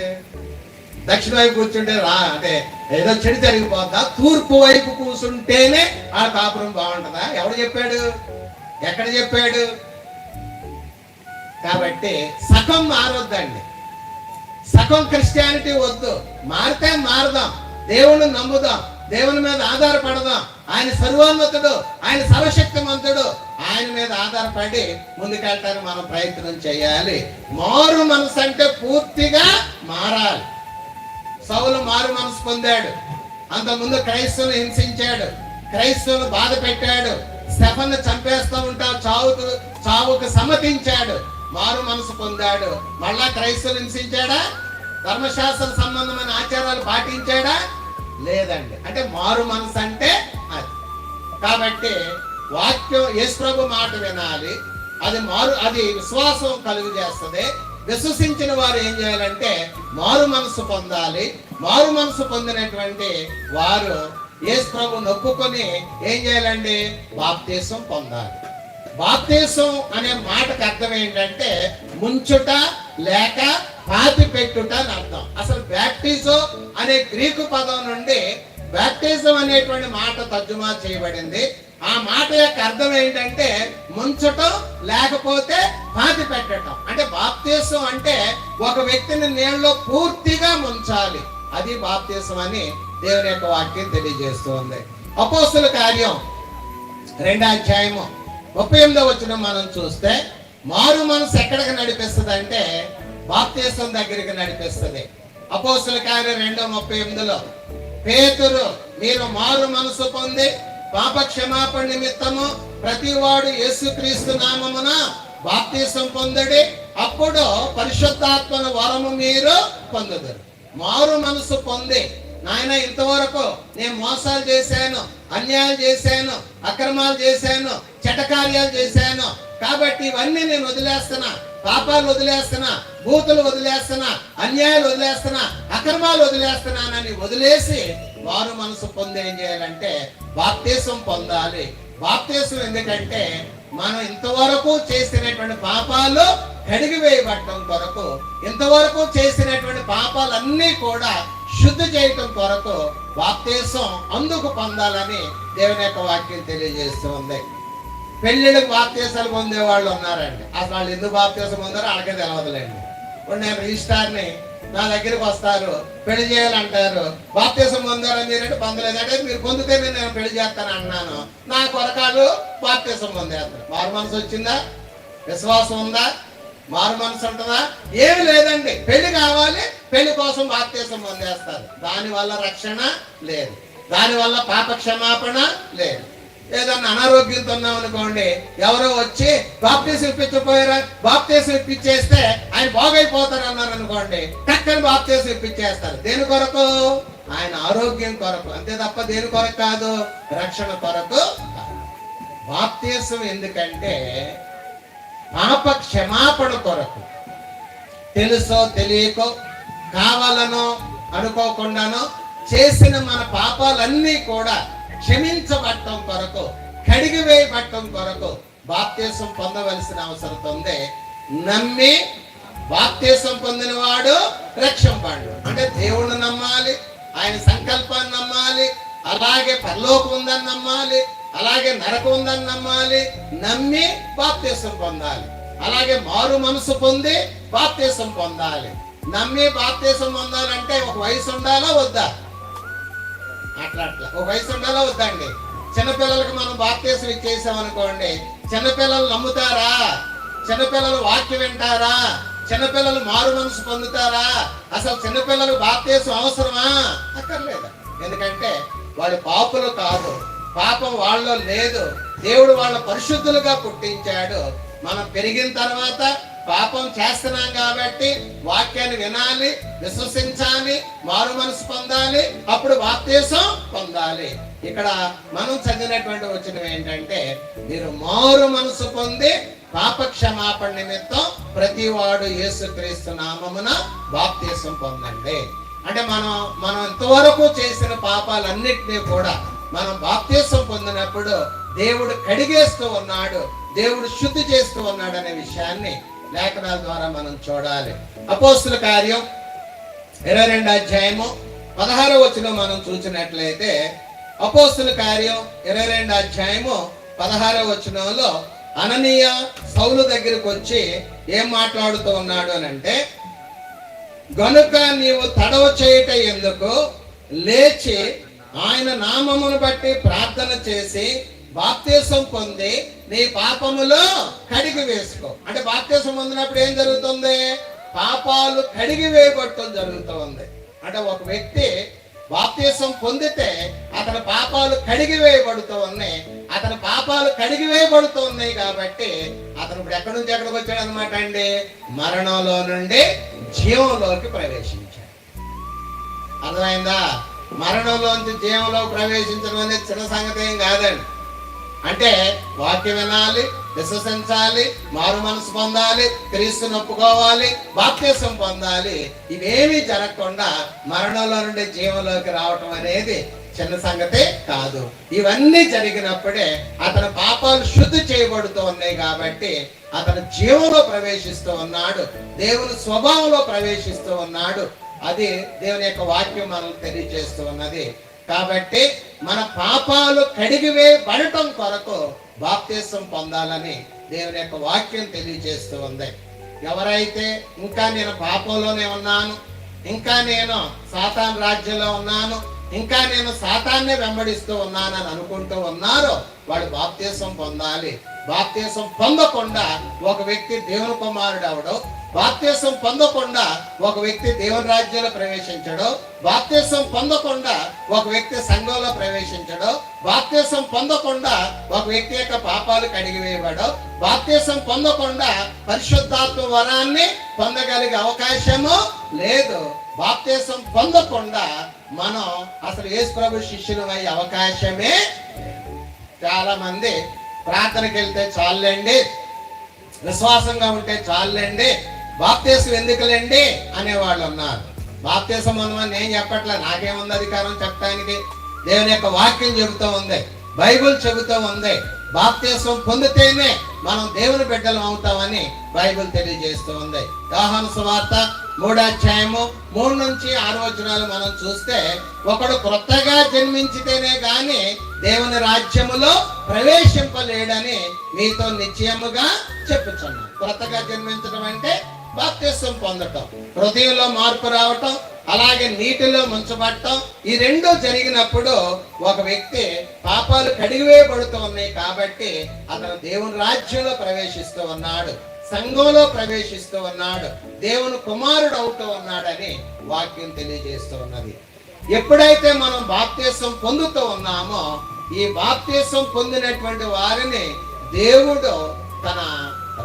దక్షిణ వైపు కూర్చుంటే అంటే ఏదో చెడు జరిగిపోద్దా? తూర్పు వైపు కూర్చుంటేనే ఆ కాపురం బాగుంటుందా? ఎవడు చెప్పాడు? ఎక్కడ చెప్పాడు? కాబట్టి సగం మారొద్దండి, సగం క్రిస్టియానిటీ వద్దు. మారితే మారదాం, దేవుని నమ్ముదాం, దేవుని మీద ఆధారపడదాం. ఆయన సర్వోన్నతుడు, ఆయన సర్వశక్తిమంతుడు. ఆయన మీద ఆధారపడి ముందుకెళ్ళటానికి మనం ప్రయత్నం చేయాలి. మారు మనసు అంటే పూర్తిగా మారాలి. సౌలు మారు మనసు పొందాడు. అంతకుముందు క్రైస్తవులు హింసించాడు, క్రైస్తవులు బాధ పెట్టాడు, స్టెఫన్ను చంపేస్తూ ఉంటా చావుకు సమ్మతించాడు. మారు మనసు పొందాడు. మళ్ళా క్రైస్తవులు హింసించాడా? ధర్మశాస్త్ర సంబంధమైన ఆచారాలు పాటించాడా? లేదండి. అంటే మారు మనసు అంటే అది. కాబట్టి వాక్యం యేసు ప్రభు మాట వినాలి. అది విశ్వాసం కలుగు చేస్తుంది. విశ్వసించిన వారు ఏం చేయాలంటే మారు మనసు పొందాలి. మారు మనసు పొందినటువంటి వారు యేసు ప్రభు నొప్పుకొని ఏం చేయాలండి? బాప్తీసం పొందాలి. బాప్తీసం అనే మాటకు అర్థం ఏంటంటే ముంచుట లేక పాతి పెట్టుట అని అర్థం. అసలు బ్యాప్టిజో అనే గ్రీకు పదం నుండి బ్యాప్టిజం అనేటువంటి మాట తర్జుమా చేయబడింది. ఆ మాట యొక్క అర్థం ఏంటంటే ముంచటం లేకపోతే పాతి పెట్టడం. అంటే బాప్తీసం అంటే ఒక వ్యక్తిని నీళ్ళలో పూర్తిగా ముంచాలి, అది బాప్తీసం అని దేవుని యొక్క వాక్యం తెలియజేస్తుంది. అపోస్తుల కార్యం 2వ అధ్యాయము 38వ వచనం మనం చూస్తే మారు మనసు ఎక్కడికి నడిపిస్తుంది అంటే బాప్తీసం దగ్గరికి నడిపిస్తుంది. అపోస్తుల కార్యం 2:38లో పేతురు, మీరు మారు మనసు పొంది పాప క్షమాపణ నిమిత్తము ప్రతివాడు యేసుక్రీస్తు నామమున బాప్తీసం పొందడి, అప్పుడు పరిశుద్ధాత్మను వరము మీరు పొందుదురు. మారు మనసు పొంది నాయన ఇంతవరకు నేను మోసాలు చేశాను, అన్యాయాలు చేశాను, అక్రమాలు చేశాను, చెటకార్యాలు చేశాను, కాబట్టి ఇవన్నీ నేను వదిలేస్తున్నా, పాపాలు వదిలేస్తున్నా, బూతులు వదిలేస్తున్నా, అన్యాయాలు వదిలేస్తున్నా, అక్రమాలు వదిలేస్తున్నానని వదిలేసి మారు మనసు పొంది ఏం చేయాలంటే బాప్తీసం పొందాలి. బాప్తీసం ఎందుకంటే మనం ఇంతవరకు చేసినటువంటి పాపాలు కడిగి వేయబడటం కొరకు, ఇంతవరకు చేసినటువంటి పాపాలన్నీ కూడా శుద్ధి చేయటం కొరకు బాప్తీసం అందుకు పొందాలని దేవుని యొక్క వాక్యం తెలియజేస్తూ ఉంది. పెళ్లిళ్ళకి బాప్తీసాలు పొందే వాళ్ళు ఉన్నారండి. అసలు వాళ్ళు ఎందుకు బాప్తీసం పొందారో వాళ్ళకే తెలియదులేండి. ఇప్పుడు నేను రిజిస్టార్ని, నా దగ్గరికి వస్తారు, పెళ్లి చేయాలంటారు, బాప్తీసం పొందారని మీరంటే పొందలేదంటే మీరు పొందితే నేను పెళ్లి చేస్తాను అన్నాను. నా కొరకాలు బాప్తీసం పొందేస్తారు. మారు మనసు వచ్చిందా? విశ్వాసం ఉందా? మారు మనసు ఉంటుందా? ఏమి లేదండి. పెళ్లి కావాలి, పెళ్లి కోసం బాప్తీసం పొందేస్తారు. దానివల్ల రక్షణ లేదు, దానివల్ల పాప క్షమాపణ లేదు. ఏదన్నా అనారోగ్యంతో ఉన్నాం అనుకోండి, ఎవరో వచ్చి బాప్తీసం ఇప్పించపోయారా, బాప్తీసం ఇప్పించేస్తే ఆయన బాగైపోతారు అన్నారు అనుకోండి, టక్కని బాప్తీసం ఇప్పించేస్తారు. దేని కొరకు? ఆయన ఆరోగ్యం కొరకు, అంతే తప్ప దేని కొరకు కాదు, రక్షణ కొరకు. బాప్తీసం ఎందుకంటే పాప క్షమాపణ కొరకు. తెలుసో తెలియకో, కావాలనో అనుకోకుండానో చేసిన మన పాపాలన్నీ కూడా క్షమించబడటం కొరకు, కడిగి వేయబడటం కొరకు బాప్తీసం పొందవలసిన అవసరం ఉంది. నమ్మి బాప్తీసం పొందిన వాడు రక్షింపడు. అంటే దేవుణ్ణి నమ్మాలి, ఆయన సంకల్పాన్ని నమ్మాలి, అలాగే పరలోకం ఉందని నమ్మాలి, అలాగే నరకం ఉందని నమ్మాలి. నమ్మి బాప్తీసం పొందాలి. అలాగే మారు మనసు పొంది బాప్తీసం పొందాలి. నమ్మి బాప్తీసం పొందాలంటే ఒక వయసు ఉండాలా వద్దా? అట్లా ఒక వయసు ఉండాలా వద్దండి? చిన్నపిల్లలకి మనం బాప్తీసం ఇచ్చేసాం అనుకోండి, చిన్నపిల్లలు నమ్ముతారా? చిన్నపిల్లలు వాక్యం వింటారా? చిన్నపిల్లలు మారు మనసు పొందుతారా? అసలు చిన్నపిల్లలు బాప్తీసం అవసరమా? అక్కర్లేదు. ఎందుకంటే వాళ్ళు పాపులు కాదు, పాపం వాళ్ళలో లేదు. దేవుడు వాళ్ళ పరిశుద్ధులుగా పుట్టించాడు. మనం పెరిగిన తర్వాత పాపం చేస్తున్నాం కాబట్టి వాక్యాన్ని వినాలి, విశ్వసించాలి, మారు మనసు పొందాలి, అప్పుడు బాప్తీసం పొందాలి. ఇక్కడ మనం చదివినటువంటి వచనం ఏంటంటే, మీరు మారు మనసు పొంది పాప క్షమాపణ నిమిత్తం ప్రతివాడు యేసుక్రీస్తు నామమున బాప్తీసం పొందండి. అంటే మనం ఇంతవరకు చేసిన పాపాలన్నిటినీ కూడా మనం బాప్తీసం పొందినప్పుడు దేవుడు కడిగేస్తూ ఉన్నాడు, దేవుడు శుద్ధి చేస్తూ ఉన్నాడు అనే విషయాన్ని లేఖనాల ద్వారా మనం చూడాలి. అపోస్తుల కార్యం 22వ అధ్యాయము 16వ వచనం మనం చూసినట్లయితే, అపోస్తుల కార్యం 22వ అధ్యాయము 16వ వచనంలో అననీయ సౌలు దగ్గరికి వచ్చి ఏం మాట్లాడుతూ ఉన్నాడు అని అంటే, గనుక నీవు తడవ చేయుట ఎందుకు, లేచి ఆయన నామమును బట్టి ప్రార్థన చేసి బాప్తీసం పొంది నీ పాపములో కడిగి వేసుకో. అంటే బాప్తీసం పొందినప్పుడు ఏం జరుగుతుంది? పాపాలు కడిగి వేయబడటం జరుగుతుంది. అంటే ఒక వ్యక్తి బాప్తీసం పొందితే అతని పాపాలు కడిగి వేయబడుతూ ఉన్నాయి. అతని పాపాలు కడిగి వేయబడుతూ ఉన్నాయి కాబట్టి అతను ఇప్పుడు ఎక్కడి నుంచి ఎక్కడికి వచ్చాడు అనమాట అండి? మరణంలో నుండి జీవంలోకి ప్రవేశించాడు. అర్థమైందా? మరణంలోంచి జీవంలోకి ప్రవేశించడం అనేది చిన్న సంగతి ఏం కాదండి. అంటే వాక్యం వినాలి, విశ్వసించాలి, మారు మనసు పొందాలి, క్రీస్తుని ఒప్పుకోవాలి, బాప్తీసం పొందాలి. ఇవేమీ జరగకుండా మరణంలో నుండి జీవంలోకి రావటం అనేది చిన్న సంగతే కాదు. ఇవన్నీ జరిగినప్పుడే అతని పాపాలు శుద్ధి చేయబడుతూ ఉన్నాయి కాబట్టి అతను జీవంలో ప్రవేశిస్తూ ఉన్నాడు, దేవుని స్వభావంలో ప్రవేశిస్తూ ఉన్నాడు. అది దేవుని యొక్క వాక్యం మనకు తెలియజేస్తూ ఉన్నది. కాబట్టి మన పాపాలు కడిగివేయబడటం కొరకు బాప్తీసం పొందాలని దేవుని యొక్క వాక్యం తెలియజేస్తూ ఉంది. ఎవరైతే ఇంకా నేను పాపంలోనే ఉన్నాను, ఇంకా నేను సాతాను రాజ్యంలో ఉన్నాను, ఇంకా నేను సాతాన్నే వెంబడిస్తూ ఉన్నానని అనుకుంటూ ఉన్నారో వాడు బాప్తీసం పొందాలి. బాప్తీసం పొందకుండా ఒక వ్యక్తి దేవుని కుమారుడు అవడో, బాప్తీసం పొందకుండా ఒక వ్యక్తి దేవుని రాజ్యంలో ప్రవేశించడో, బాప్తీసం పొందకుండా ఒక వ్యక్తి సంఘంలో ప్రవేశించడో, బాప్తీసం పొందకుండా ఒక వ్యక్తి యొక్క పాపాలు కడిగివేయబడో, బాప్తీసం పొందకుండా పరిశుద్ధాత్మ వరాన్ని పొందగలిగే అవకాశము లేదు. బాప్తీసం పొందకుండా మనం అసలు యేసు ప్రభు శిష్యులు అయ్యే అవకాశమే. చాలా మంది ప్రార్థనకి వెళ్తే చాలండి, విశ్వాసంగా ఉంటే చాలండి, బాప్తీసం ఎందుకులేండి అనేవాళ్ళు ఉన్నారు. బాప్తిసం పొందమని నేను చెప్పట్లే, నాకేముంది అధికారం చెప్పడానికి. దేవుని యొక్క వాక్యం చెబుతూ ఉంది, బైబిల్ చెబుతూ ఉంది. బాప్తిసం పొందితేనే మనం దేవుని బిడ్డలు అవుతామని బైబిల్ తెలియజేస్తూ ఉంది. యోహాను సువార్త 3వ అధ్యాయము 3 నుంచి 6 వచనాలు మనం చూస్తే, ఒకడు క్రొత్తగా జన్మించితేనే గాని దేవుని రాజ్యములో ప్రవేశింపలేడని మీతో నిశ్చయముగా చెప్పుచున్నాను. క్రొత్తగా జన్మించడం అంటే బాప్తిసం పొందటం, హృదయంలో మార్పు రావటం, అలాగే నీటిలో ముంచబడటం. ఈ రెండు జరిగినప్పుడు ఒక వ్యక్తి పాపాలు కడిగివేయబడుతూ ఉన్నాయి కాబట్టి అతను దేవుని రాజ్యంలో ప్రవేశిస్తూ ఉన్నాడు, సంఘంలో ప్రవేశిస్తూ ఉన్నాడు, దేవుని కుమారుడు అవుతూ ఉన్నాడని వాక్యం తెలియజేస్తూ ఉన్నది. ఎప్పుడైతే మనం బాప్తిసం పొందుతూ ఉన్నామో, ఈ బాప్తిసం పొందినటువంటి వారిని దేవుడు తన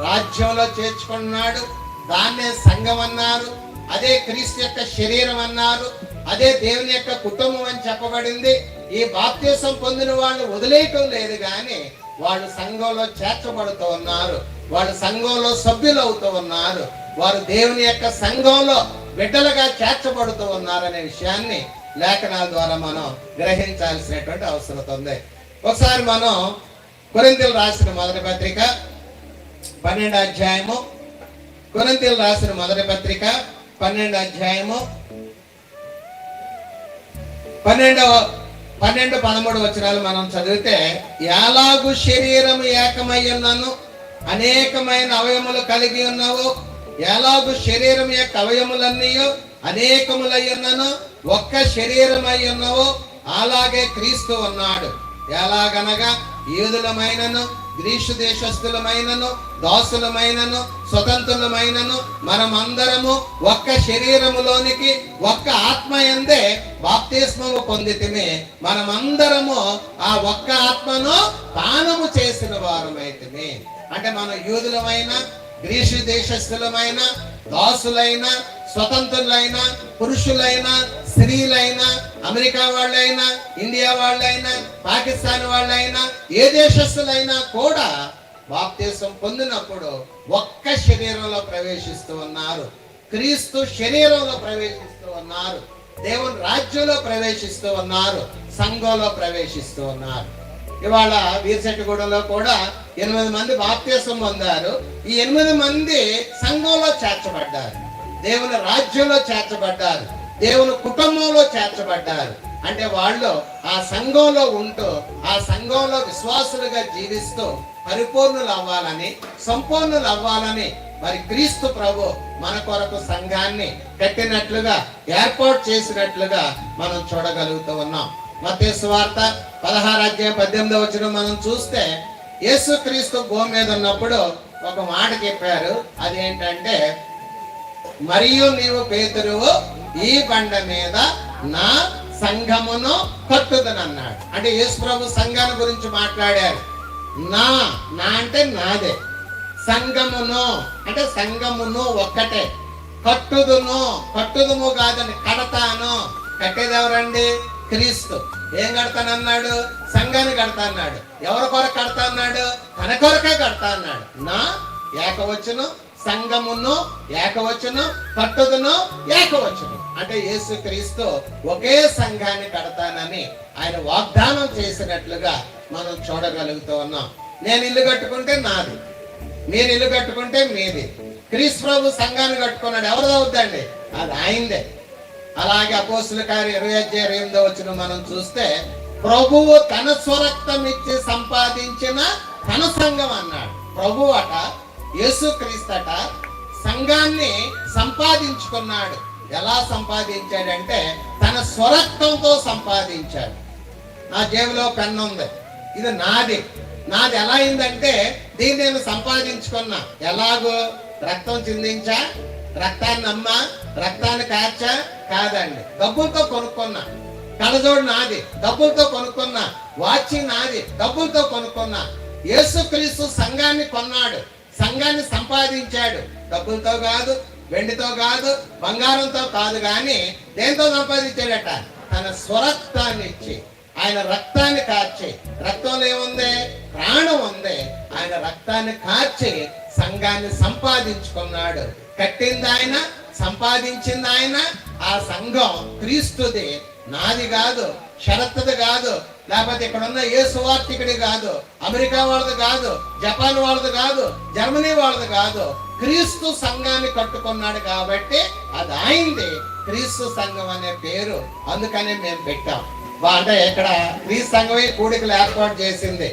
రాజ్యంలో చేర్చుకున్నాడు. దాన్నే సంఘం అన్నారు, అదే క్రీస్తు యొక్క శరీరం అన్నారు, అదే దేవుని యొక్క కుటుంబం అని చెప్పబడింది. ఈ బాప్తిసం పొందిన వాళ్ళు వదిలేయటం లేదు కానీ వాళ్ళు సంఘంలో చేర్చబడుతూ ఉన్నారు, వాళ్ళు సంఘంలో సభ్యులు అవుతూ ఉన్నారు, వారు దేవుని యొక్క సంఘంలో బిడ్డలుగా చేర్చబడుతూ ఉన్నారనే విషయాన్ని లేఖనాల ద్వారా మనం గ్రహించాల్సినటువంటి అవసరం ఉంది. ఒకసారి మనం కొరింథీయులకు రాసిన మొదటి పత్రిక 12వ అధ్యాయము, కొరింథీయులకు రాసిన మొదటి పత్రిక 12వ అధ్యాయము 12-13 వచనాలు మనం చదివితే, ఎలాగు శరీరము ఏకమయ్యున్నను అనేకమైన అవయములు కలిగి ఉన్నావు, ఎలాగు శరీరం యొక్క అవయములన్నీ అనేకములయ్యున్నను ఒక్క శరీరమై ఉన్నావు, అలాగే క్రీస్తు ఉన్నాడు. ఎలాగనగా యూదులమైనను గ్రీసు దేశస్థులమైనను దాసులమైనను స్వతంత్రులమైనను మనమందరము ఒక్క శరీరములోనికి ఒక్క ఆత్మయందే బాప్తిస్మము పొందితిమి. మనమందరము ఆ ఒక్క ఆత్మను పానము చేసిన వారమైతిమి. అంటే మనం యూదులమైన గ్రీసు దేశస్థులమైన దాసులైన స్వతంత్రులైన పురుషులైన స్త్రీలైనా అమెరికా వాళ్ళైనా ఇండియా వాళ్ళైనా పాకిస్తాన్ వాళ్ళైనా ఏ దేశస్తులైనా కూడా బాప్తిసం పొందినప్పుడు ఒక్క శరీరంలో ప్రవేశిస్తూ ఉన్నారు, క్రీస్తు శరీరంలో ప్రవేశిస్తూ ఉన్నారు, దేవుని రాజ్యంలో ప్రవేశిస్తూ ఉన్నారు, సంఘంలో ప్రవేశిస్తూ ఉన్నారు. ఇవాళ వీరశెట్టిగూడెంలో కూడా 8 మంది బాప్తిసం పొందారు. ఈ 8 మంది సంఘంలో చేర్చబడ్డారు, దేవుని రాజ్యంలో చేర్చబడ్డారు, దేవుని కుటుంబంలో చేర్చబడ్డారు. అంటే వాళ్ళు ఆ సంఘంలో ఉంటూ ఆ సంఘంలో విశ్వాసులుగా జీవిస్తూ పరిపూర్ణులు అవ్వాలని, సంపూర్ణులు అవ్వాలని మరి క్రీస్తు ప్రభు మన కొరకు సంఘాన్ని కట్టినట్లుగా, ఏర్పాటు చేసినట్లుగా మనం చూడగలుగుతూ ఉన్నాం. మత్తయి సువార్త 16వ అధ్యాయం 18వ వచనం మనం చూస్తే, యేసుక్రీస్తు భూమి మీద ఉన్నప్పుడు ఒక మాట చెప్పారు. అదేంటంటే, మరియు నీవు పేతురువు, ఈ బండ మీద నా సంఘమును కట్టుదనన్నాడు. అంటే యేసు ప్రభు సంఘాన్ని గురించి మాట్లాడారు. నా అంటే నాదే, సంఘమును అంటే సంఘమును ఒక్కటే, కట్టుదుము కాదని కడతాను. కట్టేది ఎవరండి? క్రీస్తు. ఏం కడతానన్నాడు? సంఘాన్ని కడతా అన్నాడు. ఎవరి కొరకు కడతా అన్నాడు? తన కొరకే కడతా అన్నాడు. నా ఏకవచనం, సంఘమును ఏకవచనం, కట్టుదును ఏకవచనం. అంటే యేసు క్రీస్తు ఒకే సంఘాన్ని కడతానని ఆయన వాగ్దానం చేసినట్లుగా మనం చూడగలుగుతూ ఉన్నాం. నేను ఇల్లు కట్టుకుంటే నాది, మీరు ఇల్లు కట్టుకుంటే మీది. క్రీస్తు ప్రభు సంఘాన్ని కట్టుకున్నాడు, ఎవరిది అవుద్దండి? అది ఆయనదే. అలాగే అపోస్తుల కార్యం 20-28 వచనం మనం చూస్తే, ప్రభువు తన స్వరక్తం ఇచ్చి సంపాదించిన తన సంఘం అన్నాడు. ప్రభు అట, యేసుక్రీస్తట సంఘాన్ని సంపాదించుకున్నాడు. ఎలా సంపాదించాడంటే తన స్వరక్తంతో సంపాదించాడు. నా జేబులో పెన్ను ఉంది, ఇది నాది ఎలా అయిందంటే దీన్ని నేను సంపాదించుకున్నా. ఎలాగో? రక్తం చిందించా, రక్తాన్ని అమ్మా, రక్తాన్ని కార్చా? కాదండి, డబ్బులతో కొనుక్కున్నా. కళ్ళజోడు నాది, డబ్బులతో కొనుక్కున్నా. వాచి నాది, డబ్బులతో కొనుక్కున్నా. యేసుక్రీస్తు సంఘాన్ని కొన్నాడు, సంఘాన్ని సంపాదించాడు. డబ్బులతో కాదు, వెండితో కాదు, బంగారంతో కాదు, కానీ దేంతో సంపాదించాడట? తన స్వరక్తాన్ని ఇచ్చి, ఆయన రక్తాన్ని కార్చి. రక్తంలో ఏముంది? ప్రాణం ఉంది. ఆయన రక్తాన్ని కార్చి సంఘాన్ని సంపాదించుకున్నాడు. కట్టింది ఆయన, సంపాదించింది ఆయన. ఆ సంఘం క్రీస్తుది, నాది కాదు, షరత్తుది కాదు, లేకపోతే ఇక్కడ ఉన్న ఏ సువార్థికుడి కాదు, అమెరికా వాళ్ళది కాదు, జపాన్ వాళ్ళది కాదు, జర్మనీ వాళ్ళది కాదు. క్రీస్తు సంఘాన్ని కట్టుకున్నాడు కాబట్టి అది ఆయనది. క్రీస్తు సంఘం అనే పేరు అందుకనే మేము పెట్టాం. అంటే ఇక్కడ క్రీస్తు సంఘమే కూడికలు ఏర్పాటు చేసింది.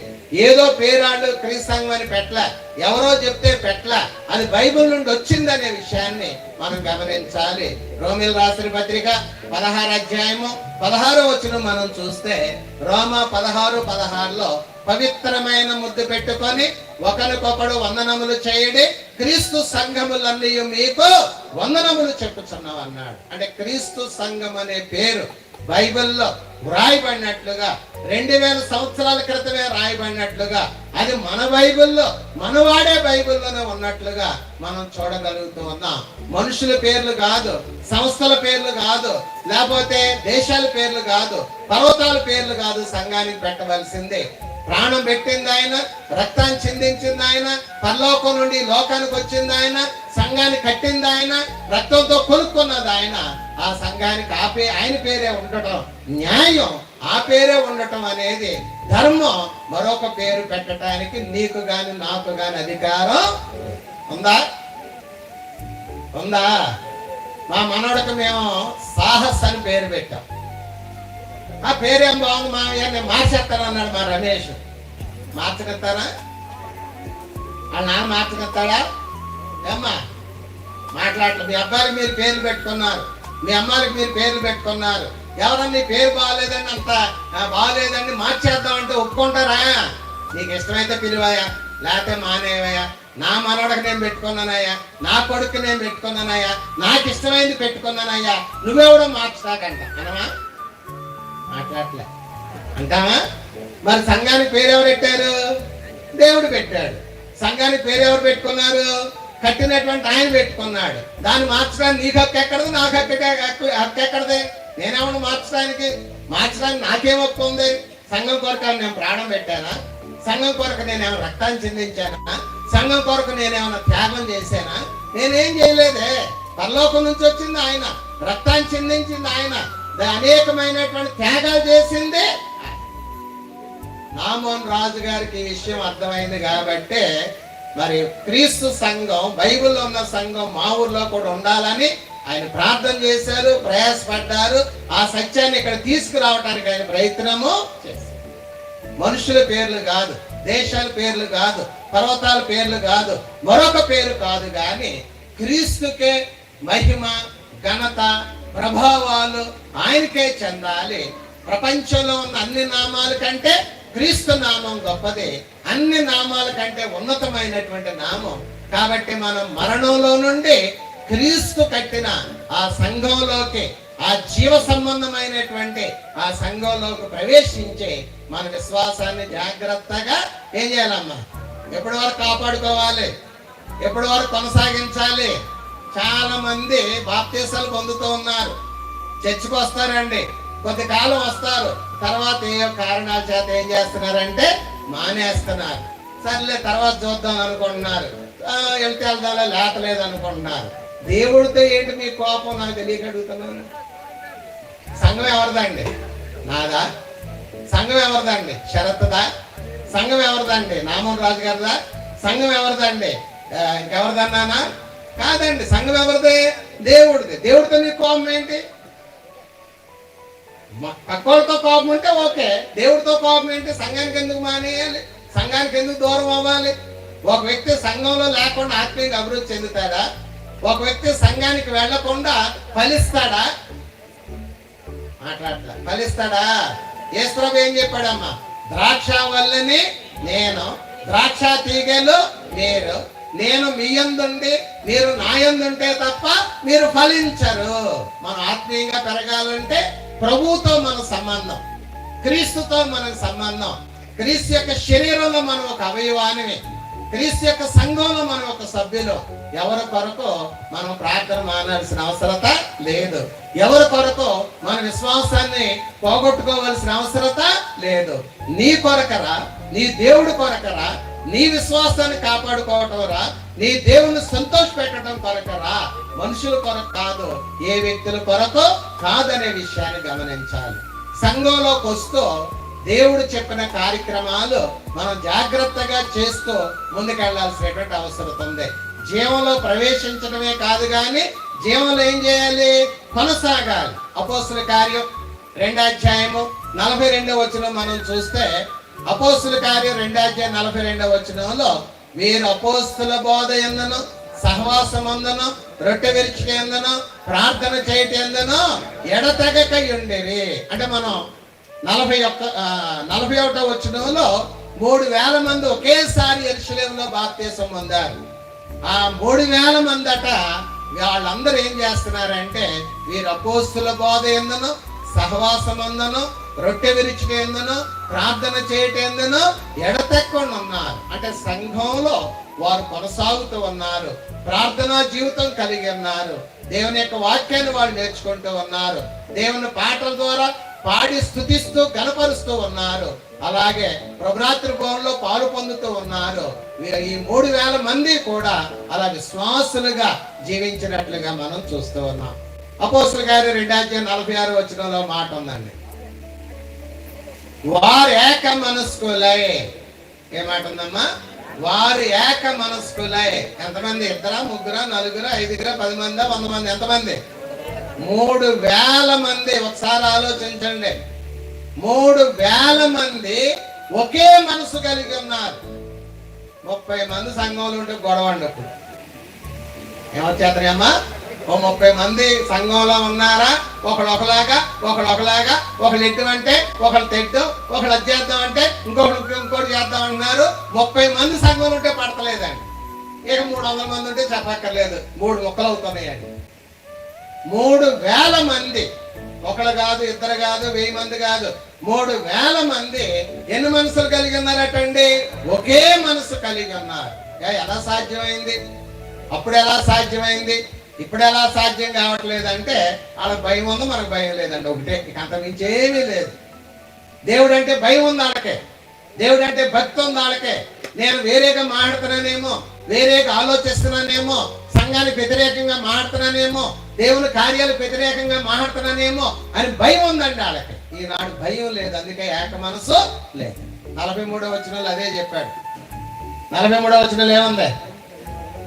ఏదో పేరాళ్ళు క్రీస్తు సంఘం అని పెట్టలే, ఎవరో చెప్తే పెట్టలే, అది బైబిల్ నుండి వచ్చిందనే విషయాన్ని మనం గమనించాలి. రోమీయులకు రాసిన పత్రిక 16 అధ్యాయము 16వ వచనం మనం చూస్తే, రోమా 16:16లో పవిత్రమైన ముద్దు పెట్టుకొని ఒకరికొకడు వందనములు చేయడి, క్రీస్తు సంఘములన్నీ మీకు వందనములు చెప్పుచున్నావు అన్నాడు. అంటే క్రీస్తు సంఘం అనే పేరు బైబిల్లో వ్రాయబడినట్లుగా 2000 సంవత్సరాల క్రితమే రాయబడినట్లుగా, అది మన బైబిల్లో, మన వాడే బైబిల్లోనే ఉన్నట్లుగా మనం చూడగలుగుతూ ఉన్నాం. మనుషుల పేర్లు కాదు, సంస్థల పేర్లు కాదు, లేకపోతే దేశాల పేర్లు కాదు, పర్వతాల పేర్లు కాదు సంఘానికి పెట్టవలసిందే. ప్రాణం పెట్టింది ఆయన, రక్తాన్ని చిందించింది ఆయన, పరలోకం నుండి లోకానికి వచ్చింది ఆయన, సంఘాన్ని కట్టింది ఆయన, రక్తంతో కొనుక్కున్నది ఆయన. ఆ సంఘానికి ఆయన పేరే ఉండటం న్యాయం, ఆ పేరే ఉండటం అనేది ధర్మం. మరొక పేరు పెట్టడానికి నీకు గాని నాకు గాని అధికారం ఉందా? ఉందా? మా మనవడికి మేము సాహస్ అని పేరు పెట్టాం. ఆ పేరేం బాగుంది మామయ్య, నేను మార్చేస్తాను అన్నాడు మా రమేష్. మార్చగలుగుతారా? వాళ్ళ నాన్న మార్చగలుగుతాడా? ఏమ్మా మాట్లాడలేదు. మీ అబ్బాయికి మీరు పేర్లు పెట్టుకున్నారు, మీ అమ్మాయికి మీరు పేర్లు పెట్టుకున్నారు. ఎవరన్నా పేరు బాగాలేదండి, అంత బాగాలేదండి మార్చేద్దామంటే ఒప్పుకుంటారా? నీకు ఇష్టమైతే పిలువయా, లేకపోతే మానేవయ్యా. నా మనవడికి నేను పెట్టుకున్నానయ్యా, నా కొడుకు నేను పెట్టుకున్నానయ్యా, నాకు ఇష్టమైంది పెట్టుకున్నానయ్యా, నువ్వెవడో మార్చుతాకంట అనమా? మాట్లాడలే అంటావా? మరి సంఘానికి పేరు ఎవరు పెట్టారు? దేవుడు పెట్టాడు. సంఘానికి పేరు ఎవరు పెట్టుకున్నారు? కట్టినటువంటి ఆయన పెట్టుకున్నాడు. దాన్ని మార్చడానికి నీకు హక్కు ఎక్కడది, నాకు హక్కు ఎక్కడది? నేనేమన్నా మార్చడానికి నాకేం హక్కు ఉంది? సంఘం కొరకు నేను ప్రాణం పెట్టానా? సంఘం కొరకు నేనేమైనా రక్తాన్ని చిందించానా? సంఘం కొరకు నేనేమైనా త్యాగం చేశానా? నేనేం చేయలేదే. పరలోకం నుంచి వచ్చింది ఆయన, రక్తాన్ని చిందించింది ఆయన, అనేకమైనటువంటి త్యాగాలు చేసింది. నామోన్ రాజు గారికి ఈ విషయం అర్థమైంది కాబట్టి మరి క్రీస్తు సంఘం, బైబిల్లో ఉన్న సంఘం మా ఊర్లో కూడా ఉండాలని ఆయన ప్రార్థన చేశారు, ప్రయాసపడ్డారు. ఆ సత్యాన్ని ఇక్కడ తీసుకురావడానికి ఆయన ప్రయత్నము చేశారు. మనుషుల పేర్లు కాదు, దేశాల పేర్లు కాదు, పర్వతాల పేర్లు కాదు, మరొక పేరు కాదు, కానీ క్రీస్తుకే మహిమ, ఘనత, ప్రభావాలు ఆయనకే చెందాలి. ప్రపంచంలో ఉన్న అన్ని నామాల కంటే క్రీస్తు నామం గొప్పది, అన్ని నామాల కంటే ఉన్నతమైనటువంటి నామం. కాబట్టి మనం మరణంలో నుండి క్రీస్తు కట్టిన ఆ సంఘంలోకి, ఆ జీవ సంబంధమైనటువంటి ఆ సంఘంలోకి ప్రవేశించి మన విశ్వాసాన్ని జాగ్రత్తగా ఏం చేయాలమ్మా? ఎప్పటి వరకు కాపాడుకోవాలి, ఎప్పటి వరకు కొనసాగించాలి. చాలా మంది బాప్తీసాలు పొందుతూ ఉన్నారు, చర్చికి వస్తారండి, కొద్ది కాలం వస్తారు, తర్వాత ఏ కారణాల చేత ఏం చేస్తున్నారంటే మానేస్తున్నారు. సర్లే తర్వాత చూద్దాం అనుకుంటున్నారు, వెళ్తే వెళ్దాలో లేతలేదు అనుకుంటున్నారు. దేవుడితో ఏంటి మీ కోపం నాకు తెలియక అడుగుతున్నాను. సంఘం ఎవరిదండి? నాదా? సంఘం ఎవరిదండి? షరత్తుదా? సంఘం ఎవరిదండి? నామోన్ రాజు గారిదా? సంఘం ఎవరిదండి? ఇంకెవరిదన్నానా? కాదండి. సంఘం ఎవరిది? దేవుడిది. దేవుడితో నీ కోపం ఏంటి? పక్కోళ్ళతో కోపం ఉంటే ఓకే, దేవుడితో కోపం ఏంటి? సంఘానికి ఎందుకు మానేయాలి? సంఘానికి ఎందుకు దూరం అవ్వాలి? ఒక వ్యక్తి సంఘంలో లేకుండా ఆత్మీయంగా అభివృద్ధి చెందుతాడా? ఒక వ్యక్తి సంఘానికి వెళ్లకుండా ఫలిస్తాడా? మాట్లాడతా. ఫలిస్తాడా? యేసు ప్రభువు ఏం చెప్పాడమ్మా? ద్రాక్ష వల్లని నేను, ద్రాక్ష తీగలు మీరు, నేను మీ యందుండి మీరు నా యందుంటే తప్ప మీరు ఫలించరు. మనం ఆత్మీయంగా పెరగాలంటే ప్రభువుతో మన సంబంధం, క్రీస్తుతో మనకు సంబంధం. క్రీస్తు యొక్క శరీరంలో మనం ఒక అవయవానివి, క్రీస్తు యొక్క సంఘంలో మనం ఒక సభ్యులు. ఎవరి కొరకు మనం ప్రార్థన మానాల్సిన అవసరత లేదు, ఎవరి కొరకు మన విశ్వాసాన్ని పోగొట్టుకోవాల్సిన అవసరత లేదు. నీ కొరకరా, నీ దేవుడి కొరకరా, నీ విశ్వాసాన్ని కాపాడుకోవటం రా, నీ దేవుని సంతోష పెట్టడం కొరకరా. మనుషుల కొరకు కాదు, ఏ వ్యక్తుల కొరకు కాదనే విషయాన్ని గమనించాలి. సంఘంలోకి వస్తూ దేవుడు చెప్పిన కార్యక్రమాలు మనం జాగ్రత్తగా చేస్తూ ముందుకెళ్లాల్సినటువంటి అవసరం ఉంది. జీవంలో ప్రవేశించడమే కాదు కానీ జీవంలో ఏం చేయాలి? కొనసాగాలి. అపోస్తుల కార్యం 2వ అధ్యాయము 42వ వచనం మనం చూస్తే, అపోస్తుల కార్యం 2వ అధ్యాయం 42వ వచనంలో, వీరు అపోస్తుల బోధ యందును సహవాసమందును రొట్టె విరుచుట యందును ప్రార్థన చేయట యందును ఎడతెగక ఉండేవి. అంటే మనం 41వ వచనంలో 3000 మంది ఒకేసారి యెరూషలేములో బాప్తిసం పొందారు. ఆ 3000 మంది అట వాళ్ళందరూ ఏం చేస్తున్నారంటే, వీరు అపోస్తుల బోధ యందును సహవాసమందును రొట్టె విరుచుట యందును ప్రార్థన చేయట యందును ఎడతెక్కకుండా ఉన్నారు. అంటే సంఘంలో వారు కొనసాగుతూ ఉన్నారు, ప్రార్థనా జీవితం కలిగి ఉన్నారు, దేవుని యొక్క వాక్యాన్ని వాళ్ళు నేర్చుకుంటూ ఉన్నారు, దేవుని పాటల ద్వారా పాడి స్తుతిస్తూ గణపరుస్తూ ఉన్నారు. అలాగే ప్రభరాత్రి భవనంలో పాలు పొందుతూ ఉన్నారు. ఈ 3000 మంది కూడా అలా విశ్వాసులుగా జీవించినట్లుగా మనం చూస్తూ ఉన్నాం. అపోస్తుల కార్యం 2వ అధ్యాయం 46వ వచనంలో మాట ఉందండి, వారు ఏక మనస్కులై. ఏ మాట ఉందమ్మా? వారు ఏక మనస్కులై. ఎంతమంది? 2, 3, 4, 5, 10 మంది, 100 మంది? ఎంతమంది? 3000 మంది. ఒకసారి ఆలోచించండి, 3000 మంది ఒకే మనసు కలిగి ఉన్నారు. 30 మంది సంఘంలో ఉంటే గొడవ అండి. అప్పుడు ఏమొచ్చేస్తారమ్మా? 30 మంది సంఘంలో ఉన్నారా? ఒకళ్ళు ఒకళ్ళు ఎట్టు అంటే ఒకళ్ళు తెడ్డు, ఒకళ్ళు అది చేద్దాం అంటే ఇంకోటి చేద్దాం అంటున్నారు. 30 మంది సంఘంలో ఉంటే పడతలేదండి. ఇక 300 మంది ఉంటే చెప్పక్కర్లేదు, 3 ముక్కలు అవుతున్నాయండి. 3000 మంది, ఒకళ్ళు కాదు, ఇద్దరు కాదు, 1000 మంది కాదు, 3000 మంది ఎన్ని మనసులు కలిగి ఉన్నారటండి? ఒకే మనసు కలిగి ఉన్నారు. ఎలా సాధ్యమైంది? అప్పుడు ఎలా సాధ్యమైంది? ఇప్పుడు ఎలా సాధ్యం కావట్లేదు అంటే, వాళ్ళకి భయం ఉంది, మనకు భయం లేదండి. ఒకటే, ఇక అంత మించి ఏమీ లేదు. దేవుడు అంటే భయం ఉంది వాళ్ళకే, దేవుడు అంటే భక్తి ఉంది వాళ్ళకే. నేను వేరేగా మాట్లాడుతున్నానేమో, వేరేగా ఆలోచిస్తున్నానేమో, సంఘానికి వ్యతిరేకంగా మాట్లాడుతున్నానేమో, దేవుని కార్యాలకు వ్యతిరేకంగా మాట్లాడుతున్నానేమో అని భయం ఉందండి వాళ్ళకి. ఈనాడు భయం లేదు, అందుకే ఏక మనసు లేదు. 43వ వచనంలో అదే చెప్పాడు. 43వ వచనంలో ఏముంది?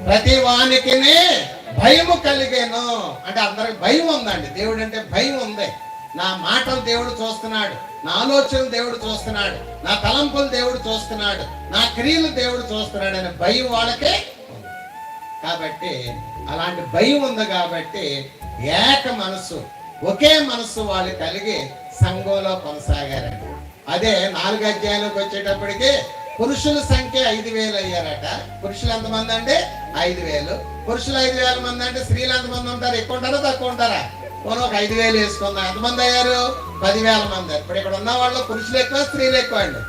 ప్రతి వానికి భయము కలిగేను. అంటే అందరికి భయం ఉందండి. దేవుడు అంటే భయం ఉంది. నా మాటలు దేవుడు చూస్తున్నాడు, నా ఆలోచనలు దేవుడు చూస్తున్నాడు, నా తలంపులు దేవుడు చూస్తున్నాడు, నా క్రియలు దేవుడు చూస్తున్నాడు అనే భయం వాళ్ళకే. కాబట్టి అలాంటి భయం ఉంది కాబట్టి ఏక మనసు, ఒకే మనసు వాళ్ళు కలిగి సంఘంలో కొనసాగారండి. అదే 4వ అధ్యాయంలోకి వచ్చేటప్పటికి పురుషుల సంఖ్య 5000 అయ్యారట. పురుషులు ఎంతమంది అంటే 5000. పురుషులు 5000 మంది అంటే స్త్రీలు ఎంతమంది ఉంటారు? ఎక్కువ ఉంటారా తక్కువ ఉంటారా? మనం ఒక 5000 వేసుకుందాం. ఎంతమంది అయ్యారు? 10,000 మంది. ఇప్పుడు ఇక్కడ ఉన్న వాళ్ళు పురుషులు ఎక్కువ, స్త్రీలు ఎక్కువ అండి.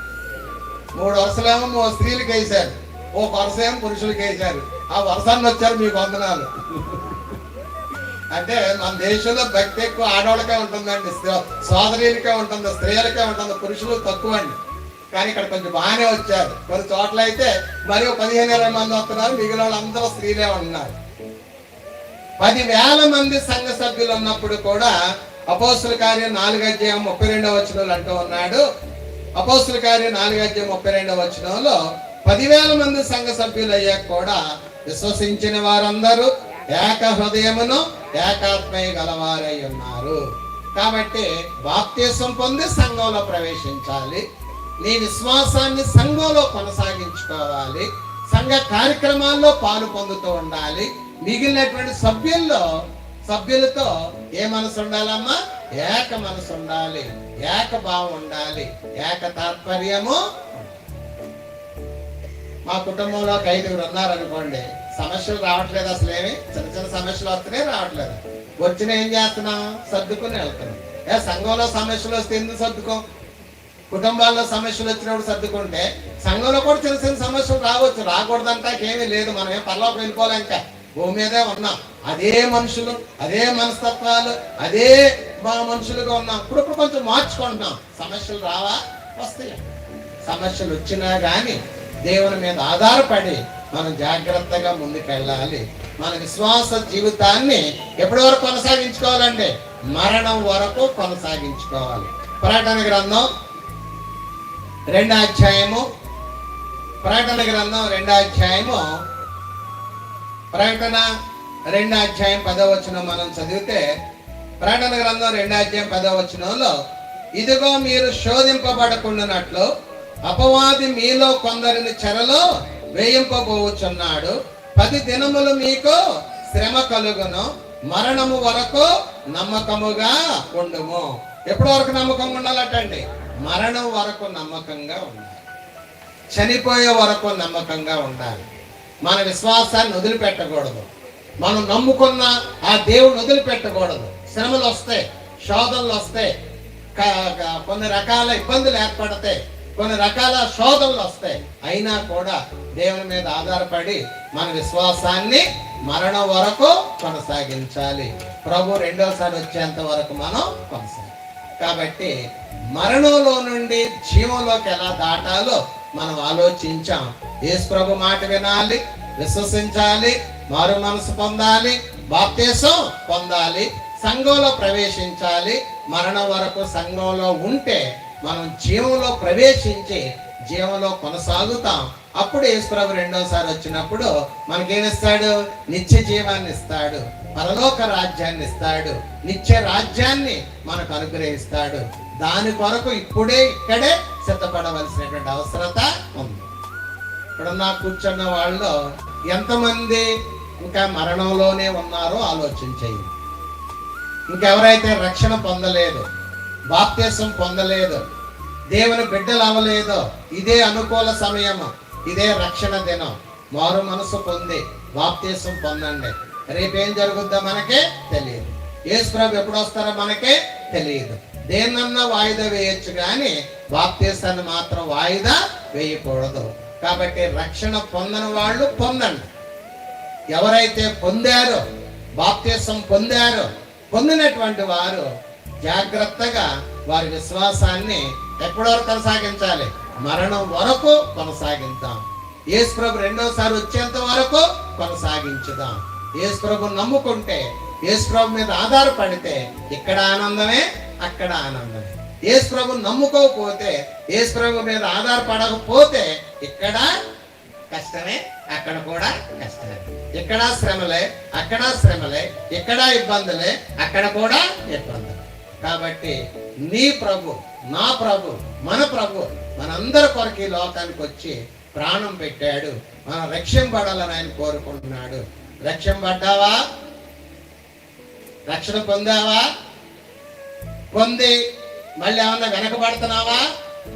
3 వరుసలేమో స్త్రీలకు వేశారు, ఒక వరుస ఏమో పురుషులకు వేశారు. ఆ వరుసాన్ని వచ్చారు మీకు వందనాలు. అంటే మన దేశంలో భక్తి ఎక్కువ ఆడవాళ్ళకే ఉంటుందండి, సోదరులకే ఉంటుంది, స్త్రీలకే ఉంటుంది, పురుషులు తక్కువ అండి. కానీ ఇక్కడ కొంచెం బాగానే వచ్చారు. కొన్ని చోట్ల అయితే మరి 15,000 మంది వస్తున్నారు, మిగిలిన వాళ్ళందరూ స్త్రీలే ఉన్నారు. 10,000 మంది సంఘ సభ్యులు ఉన్నప్పుడు కూడా అపోస్తుల కార్యం 4వ అధ్యాయం 32వ వచనంలో అంటూ ఉన్నాడు. అపోస్తుల కార్యం 4వ అధ్యాయం 32వ వచనంలో 10,000 మంది సంఘ సభ్యులు అయ్యాక కూడా విశ్వసించిన వారందరూ ఏక హృదయమును ఏకాత్మయ గలవారై ఉన్నారు. కాబట్టి బాప్తిసం పొంది సంఘంలో ప్రవేశించాలి. నీ విశ్వాసాన్ని సంఘంలో కొనసాగించుకోవాలి. సంఘ కార్యక్రమాల్లో పాలు పొందుతూ ఉండాలి. మిగిలినటువంటి సభ్యులతో ఏ మనసు ఉండాలమ్మా? ఏక మనసు ఉండాలి, ఏక భావం ఉండాలి, ఏక తాత్పర్యము. మా కుటుంబంలో 5 ఉన్నారనుకోండి, సమస్యలు రావట్లేదు. అసలు ఏమి చిన్న చిన్న సమస్యలు వస్తున్నాయి, రావట్లేదు. వచ్చిన ఏం చేస్తున్నాం? సర్దుకుని వెళ్తున్నాం. సంఘంలో సమస్యలు వస్తే ఎందుకు సర్దుకోం? కుటుంబాల్లో సమస్యలు వచ్చినప్పుడు సర్దుకుంటే సంఘంలో కూడా చిన్న చిన్న సమస్యలు రావచ్చు. రాకూడదంటాకేమీ లేదు. మనం ఏం పరలోకి వెళ్ళిపోలే, ఇంకా భూమి మీదే ఉన్నాం. అదే మనుషులు, అదే మనస్తత్వాలు, అదే మనుషులుగా ఉన్నాం. ఇప్పుడు కొంచెం మార్చుకుంటున్నాం. సమస్యలు రావా? వస్తాయి. సమస్యలు వచ్చినా కానీ దేవుని మీద ఆధారపడి మనం జాగ్రత్తగా ముందుకు వెళ్ళాలి. మన విశ్వాస జీవితాన్ని ఎప్పటి వరకు కొనసాగించుకోవాలండి? మరణం వరకు కొనసాగించుకోవాలి. ప్రకటన గ్రంథం 2వ అధ్యాయము, ప్రకటన గ్రంథం 2వ అధ్యాయము, ప్రకటన 2వ అధ్యాయం 10వ వచనం మనం చదివితే, ప్రకటన గ్రంథం 2వ అధ్యాయం 10వ వచనంలో, ఇదిగో మీరు శోధింపబడకుండానట్లు అపవాది మీలో కొందరిని చెరలో వేయింపబోచున్నాడు. 10 దినములు మీకు శ్రమ కలుగును, మరణము వరకు నమ్మకముగా ఉండుము. ఎప్పటి వరకు నమ్మకంగా ఉండాలటండి? మరణం వరకు నమ్మకంగా ఉండాలి. చనిపోయే వరకు నమ్మకంగా ఉండాలి. మన విశ్వాసాన్ని వదిలిపెట్టకూడదు. మనం నమ్ముకున్న ఆ దేవుని వదిలిపెట్టకూడదు. శ్రమలు వస్తాయి, శోధనలు వస్తాయి, కొన్ని రకాల ఇబ్బందులు ఏర్పడతాయి, కొన్ని రకాల శోధనలు వస్తాయి. అయినా కూడా దేవుని మీద ఆధారపడి మన విశ్వాసాన్ని మరణం వరకు కొనసాగించాలి. ప్రభు రెండోసారి వచ్చేంత వరకు మనం కొనసాగాలి. కాబట్టి మరణంలో నుండి జీవంలోకి ఎలా దాటాలో మనం ఆలోచించాం. యేసు ప్రభు మాట వినాలి, విశ్వసించాలి, మారు మనసు పొందాలి, బాప్తీసం పొందాలి, సంఘంలో ప్రవేశించాలి. మరణం వరకు సంఘంలో ఉంటే మనం జీవంలో ప్రవేశించి జీవంలో కొనసాగుతాం. అప్పుడు యేసు ప్రభు రెండోసారి వచ్చినప్పుడు మనకేమిస్తాడు? నిత్య జీవాన్ని ఇస్తాడు, పరలోక రాజ్యాన్ని ఇస్తాడు, నిత్య రాజ్యాన్ని మనకు అనుగ్రహిస్తాడు. దాని కొరకు ఇప్పుడే ఇక్కడే సిద్ధపడవలసినటువంటి అవసరత ఉంది. ఇక్కడ నా కూర్చున్న వాళ్ళు ఎంతమంది ఇంకా మరణంలోనే ఉన్నారో ఆలోచించేయండి. ఇంకెవరైతే రక్షణ పొందలేదు, బాప్తీసం పొందలేదు, దేవుని బిడ్డలు అవ్వలేదో, ఇదే అనుకూల సమయము, ఇదే రక్షణ దినం. మారు మనసు పొంది బాప్తీసం పొందండి. రేపేం జరుగుద్దో మనకే తెలియదు. యేసు ప్రభు ఎప్పుడు వస్తారో మనకే తెలియదు. దేన్నన్నా వాయిదా వేయొచ్చు, కానీ బాప్తీసాన్ని మాత్రం వాయిదా వేయకూడదు. కాబట్టి రక్షణ పొందని వాళ్ళు పొందండి. ఎవరైతే పొందారో, బాప్తీసం పొందారో, పొందినటువంటి వారు జాగ్రత్తగా వారి విశ్వాసాన్ని ఎప్పటి వరకు కొనసాగించాలి? మరణం వరకు కొనసాగిద్దాం. యేసు ప్రభు రెండోసారి వచ్చేంత వరకు కొనసాగించుదాం. యేసు ప్రభు నమ్ముకుంటే, యేసు ప్రభు మీద ఆధారపడితే ఇక్కడ ఆనందమే, అక్కడ ఆనందమే. యేసు ప్రభు నమ్ముకోకపోతే, యేసు ప్రభు మీద ఆధారపడకపోతే ఇక్కడ కష్టమే, అక్కడ కూడా కష్టమే. ఇక్కడ శ్రమలే, అక్కడ శ్రమలే, ఇక్కడ ఇబ్బందులే, అక్కడ కూడా ఇబ్బందులు. కాబట్టి నీ ప్రభు, నా ప్రభు, మన ప్రభు మనందరి కొరకు ఈ లోకానికి వచ్చి ప్రాణం పెట్టాడు. మనం రక్షింపడాలని ఆయన కోరుకుంటున్నాడు. రక్షింపడ్డావా? రక్షణ పొందావా? పొంది మళ్ళీ ఏమన్నా వెనకబడుతున్నావా?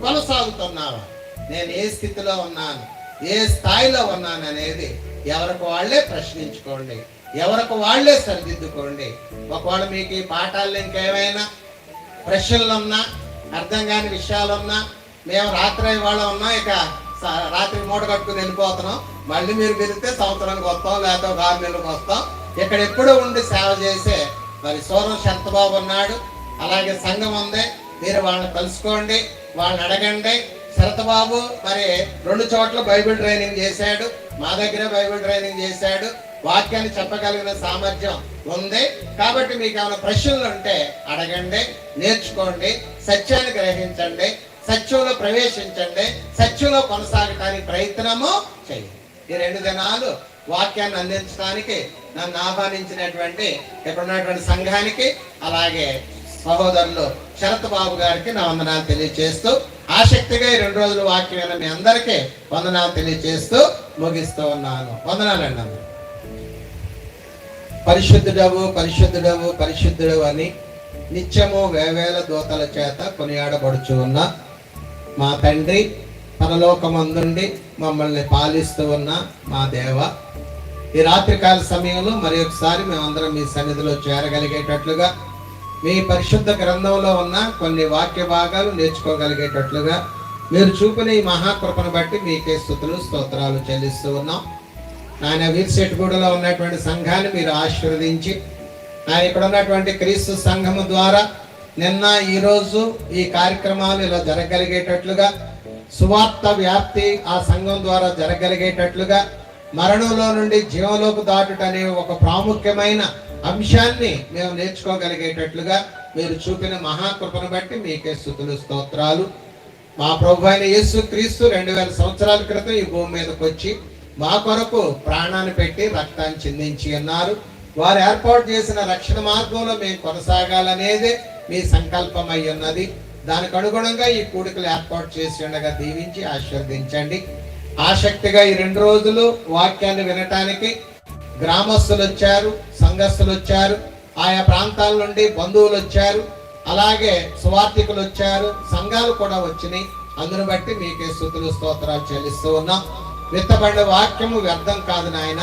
కొనసాగుతున్నావా? నేను ఏ స్థితిలో ఉన్నాను, ఏ స్థాయిలో ఉన్నాను అనేది ఎవరికి వాళ్ళే ప్రశ్నించుకోండి, ఎవరికి వాళ్ళే సరిదిద్దుకోండి. ఒకవేళ మీకు ఈ పాఠాల్లో ఇంకేమైనా ప్రశ్నలు ఉన్నా, అర్థం కాని విషయాలున్నా, మేము రాత్రి వాళ్ళ ఉన్నా, ఇక రాత్రి మూట కట్టుకుని వెళ్ళిపోతున్నాం, మళ్ళీ మీరు పిలిస్తే సంవత్సరానికి వస్తాం, లేకపోతే 6 నెలలకు వస్తాం. ఇక్కడ ఎప్పుడూ ఉండి సేవ చేసే మరి సూరం శరత్బాబు ఉన్నాడు, అలాగే సంఘం ఉంది. మీరు వాళ్ళని కలుసుకోండి, వాళ్ళని అడగండి. శరత్బాబు మరి 2 చోట్ల బైబిల్ ట్రైనింగ్ చేశాడు, మా దగ్గర బైబిల్ ట్రైనింగ్ చేశాడు. వాక్యాన్ని చెప్పగలిగిన సామర్థ్యం ఉంది. కాబట్టి మీకు ఏమైనా ప్రశ్నలు ఉంటే అడగండి, నేర్చుకోండి, సత్యాన్ని గ్రహించండి, సత్యంలో ప్రవేశించండి, సత్యంలో కొనసాగటానికి ప్రయత్నము చేయండి. ఈ 2 దినాలు వాక్యాన్ని అందించడానికి నన్ను ఆహ్వానించినటువంటి ఇక్కడ ఉన్నటువంటి సంఘానికి, అలాగే సహోదరులు శరత్ బాబు గారికి నా వందనాలు తెలియజేస్తూ, ఆసక్తిగా ఈ 2 రోజులు వాక్యం మీ అందరికీ వందనాలు తెలియజేస్తూ ముగిస్తూ ఉన్నాను. వందనాలండి అందరూ. పరిశుద్ధుడవు, పరిశుద్ధుడవు, పరిశుద్ధుడవు అని నిత్యము వేవేల దూతల చేత కొనియాడబడుచు ఉన్న మా తండ్రి, పరలోకమందుండి మమ్మల్ని పాలిస్తూ ఉన్న మా దేవ, ఈ రాత్రికాల సమయంలో మరి ఒకసారి మేమందరం మీ సన్నిధిలో చేరగలిగేటట్లుగా, మీ పరిశుద్ధ గ్రంథంలో ఉన్న కొన్ని వాక్య భాగాలు నేర్చుకోగలిగేటట్లుగా మీరు చూపిన ఈ మహాకృపను బట్టి మీకే స్తుతులు స్తోత్రాలు చెల్లిస్తూ ఉన్నాం. ఆయన వీర్శెట్టిగూడలో ఉన్నటువంటి సంఘాన్ని మీరు ఆశీర్వదించి, ఆయన ఇక్కడ ఉన్నటువంటి క్రీస్తు సంఘము ద్వారా నిన్న ఈరోజు ఈ కార్యక్రమాలు ఇలా జరగగలిగేటట్లుగా, సువార్త వ్యాప్తి ఆ సంఘం ద్వారా జరగగలిగేటట్లుగా, మరణంలో నుండి జీవంలోకి దాటుట అనే ఒక ప్రాముఖ్యమైన అంశాన్ని మేము నేర్చుకోగలిగేటట్లుగా మీరు చూపిన మహాకృపను బట్టి మీకే స్తుతులు స్తోత్రాలు. మా ప్రభు అయిన యేసు క్రీస్తు 2000 సంవత్సరాల క్రితం ఈ భూమి మీదకి వచ్చి మా కొరకు ప్రాణాన్ని పెట్టి రక్తాన్ని చిందించి ఉన్నారు. వారు ఏర్పాటు చేసిన రక్షణ మార్గంలో మేము కొనసాగాలనేదే మీ సంకల్పం అయి ఉన్నది. దానికి అనుగుణంగా ఈ కూడికలు ఏర్పాటు చేసి ఉండగా దీవించి ఆశీర్వదించండి. ఆసక్తిగా ఈ 2 రోజులు వాక్యాన్ని వినటానికి గ్రామస్తులు వచ్చారు, సంఘస్థులు వచ్చారు, ఆయా ప్రాంతాల నుండి బంధువులు వచ్చారు, అలాగే సువార్థికులు వచ్చారు, సంఘాలు కూడా వచ్చినాయి. అందును బట్టి మీకే స్తుతులు స్తోత్రాలు చెల్లిస్తూ ఉన్నాం. విత్తబడిన వాక్యము వ్యర్థం కాదు నాయన.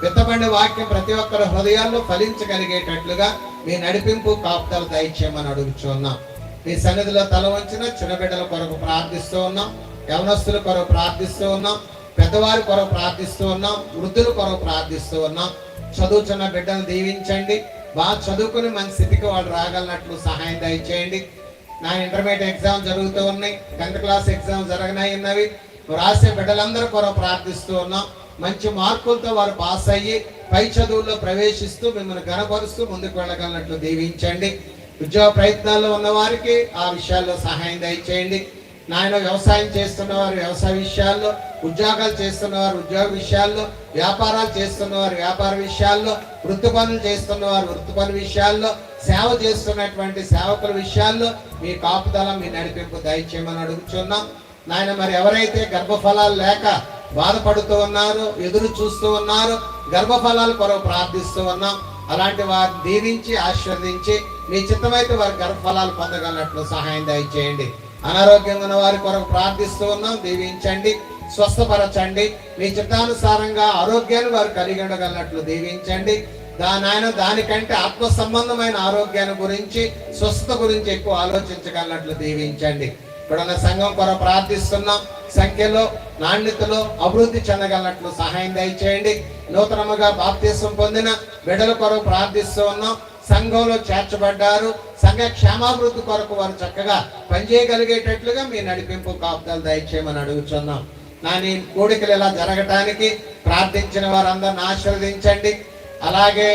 విత్తబడిన వాక్యం ప్రతి ఒక్కరి హృదయాల్లో ఫలించగలిగేటట్లుగా మీ నడిపింపు కాపుదలు దయచేయమని అడుగుచున్నాం. మీ సన్నిధిలో తల వంచిన చిన్న బిడ్డల కొరకు ప్రార్థిస్తూ ఉన్నాం, యవనస్తుల కొరకు ప్రార్థిస్తూ ఉన్నాం, పెద్దవారి కొరకు ప్రార్థిస్తూ ఉన్నాం, వృద్ధుల కొరకు ప్రార్థిస్తూ ఉన్నాం. చదువుతున్న బిడ్డను దీవించండి. బాగా చదువుకుని మన స్థితికి వాళ్ళు రాగలనట్లు సహాయం దయచేయండి. నా ఇంటర్మీడియట్ ఎగ్జామ్ జరుగుతూ ఉన్నాయి, 10th క్లాస్ ఎగ్జామ్ జరగనవి. రాసే బిడ్డలందరూ కొరకు ప్రార్థిస్తూ ఉన్నాం. మంచి మార్కులతో వారు పాస్ అయ్యి పై చదువుల్లో ప్రవేశిస్తూ మిమ్మల్ని గణపరుస్తూ ముందుకు వెళ్ళగలనట్లు దీవించండి. ఉద్యోగ ప్రయత్నాల్లో ఉన్న వారికి ఆ విషయాల్లో సహాయం దయచేయండి. నాయన వ్యవసాయం చేస్తున్న వారు వ్యవసాయ విషయాల్లో, ఉద్యోగాలు చేస్తున్న వారు ఉద్యోగ విషయాల్లో, వ్యాపారాలు చేస్తున్న వారు వ్యాపార విషయాల్లో, వృత్తి పనులు చేస్తున్న వారు వృత్తి పనుల విషయాల్లో, సేవ చేస్తున్నటువంటి సేవకుల విషయాల్లో మీ కాపుదల మీ నడిపింపు దయచేయమని అడుగుచున్నాం. నాయన మరి ఎవరైతే గర్భఫలాలు లేక బాధపడుతూ ఉన్నారో, ఎదురు చూస్తూ ఉన్నారో, గర్భఫలాల కొరకు ప్రార్థిస్తూ ఉన్నాం. అలాంటి వారిని దీవించి ఆశీర్వదించి మీ చిత్తమైతే వారి గర్భఫలాలు పొందగలనట్లు సహాయం దయచేయండి. అనారోగ్యంగా ఉన్న వారి కొరకు ప్రార్థిస్తూ ఉన్నాం. దీవించండి, స్వస్థపరచండి. మీ చిత్తానుసారంగా ఆరోగ్యాన్ని వారు కలిగి ఉండగలనట్లు దీవించండి. దానికంటే ఆత్మ సంబంధమైన ఆరోగ్యాన్ని గురించి, స్వస్థత గురించి ఎక్కువ ఆలోచించగలనట్లు దీవించండి. ఇప్పుడున్న సంఘం కొరకు ప్రార్థిస్తున్నాం. సంఖ్యలో, నాణ్యతలో అభివృద్ధి చెందగలనట్లు సహాయం దయచేయండి. నూతనముగా బాప్తిసం పొందిన బిడ్డల కొరకు ప్రార్థిస్తూ ఉన్నాం. సంఘంలో చేర్చబడ్డారు, సంఘ క్షేమాభివృద్ధి కొరకు వారు చక్కగా పనిచేయగలిగేటట్లుగా మీ నడిపింపు కాపుదలు దయచేయమని అడుగుతున్నాం. నీ కోడికలు ఇలా జరగటానికి ప్రార్థించిన వారందరిని ఆశీర్వదించండి. అలాగే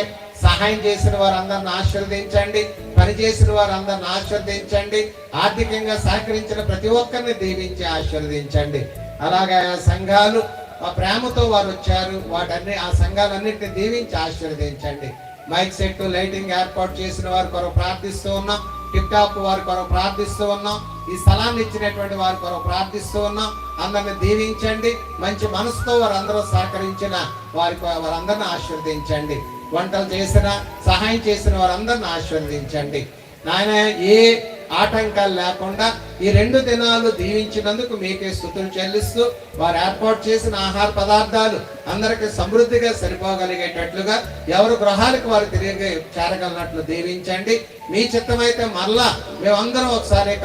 సహాయం చేసిన వారందరిని ఆశీర్వదించండి. పనిచేసిన వారందరిని ఆశీర్వదించండి. ఆర్థికంగా సహకరించిన ప్రతి ఒక్కరిని దీవించి ఆశీర్వదించండి. అలాగే ఆ సంఘాలు ఆ ప్రేమతో వారు వచ్చారు, ఆ సంఘాలన్నింటినీ దీవించి ఆశీర్వదించండి. మైక్ సెట్, లైటింగ్ ఏర్పాటు చేసిన వారి కొరకు ప్రార్థిస్తూ ఉన్నాం. టిప్ టాప్ వారి కొరకు ప్రార్థిస్తూ ఉన్నాం. ఈ స్థలాన్ని ఇచ్చినటువంటి వారి కొరకు ప్రార్థిస్తూ ఉన్నాం. అందరిని దీవించండి. మంచి మనసుతో వారందరూ సహకరించిన వారందరిని ఆశీర్వదించండి. వంటలు చేసిన, సహాయం చేసిన వారందరిని ఆశీర్వదించండి. నాయన ఏ ఆటంకాలు లేకుండా ఈ 2 దినాలు దీవించినందుకు మీకే స్తుతులు చెల్లిస్తూ వారు ఏర్పాటు చేసిన ఆహార పదార్థాలు అందరికి సమృద్ధిగా సరిపోగలిగేటట్లుగా ఎవరు గృహాలకు వారు తిరిగి చేరగలనట్లు దీవించండి. మీ చిత్తమైతే మరలా మేమందరం ఒకసారి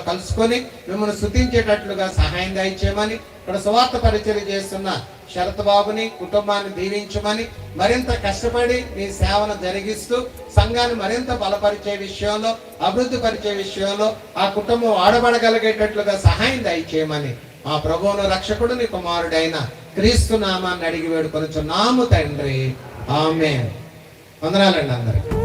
కలుసుకొని మిమ్మల్ని స్తుతించేటట్లుగా సహాయం దయచేయమని, ఇక్కడ సువార్త పరిచర్య చేస్తున్న శరత్ బాబుని, కుటుంబాన్ని దీవించమని, మరింత కష్టపడి మీ సేవను జరిగిస్తూ సంఘాన్ని మరింత బలపరిచే విషయంలో, అభివృద్ధి పరిచే విషయంలో ఆ కుటుంబం ఆడబడగలిగేటట్లుగా సహాయం దయచేయమని మా ప్రభువును రక్షకుడు నీ కుమారుడైన క్రీస్తు నామాన్ని అడిగి వేడుకొనుచున్నాము తండ్రి. ఆమేన్. వందనాలండి అందరికి.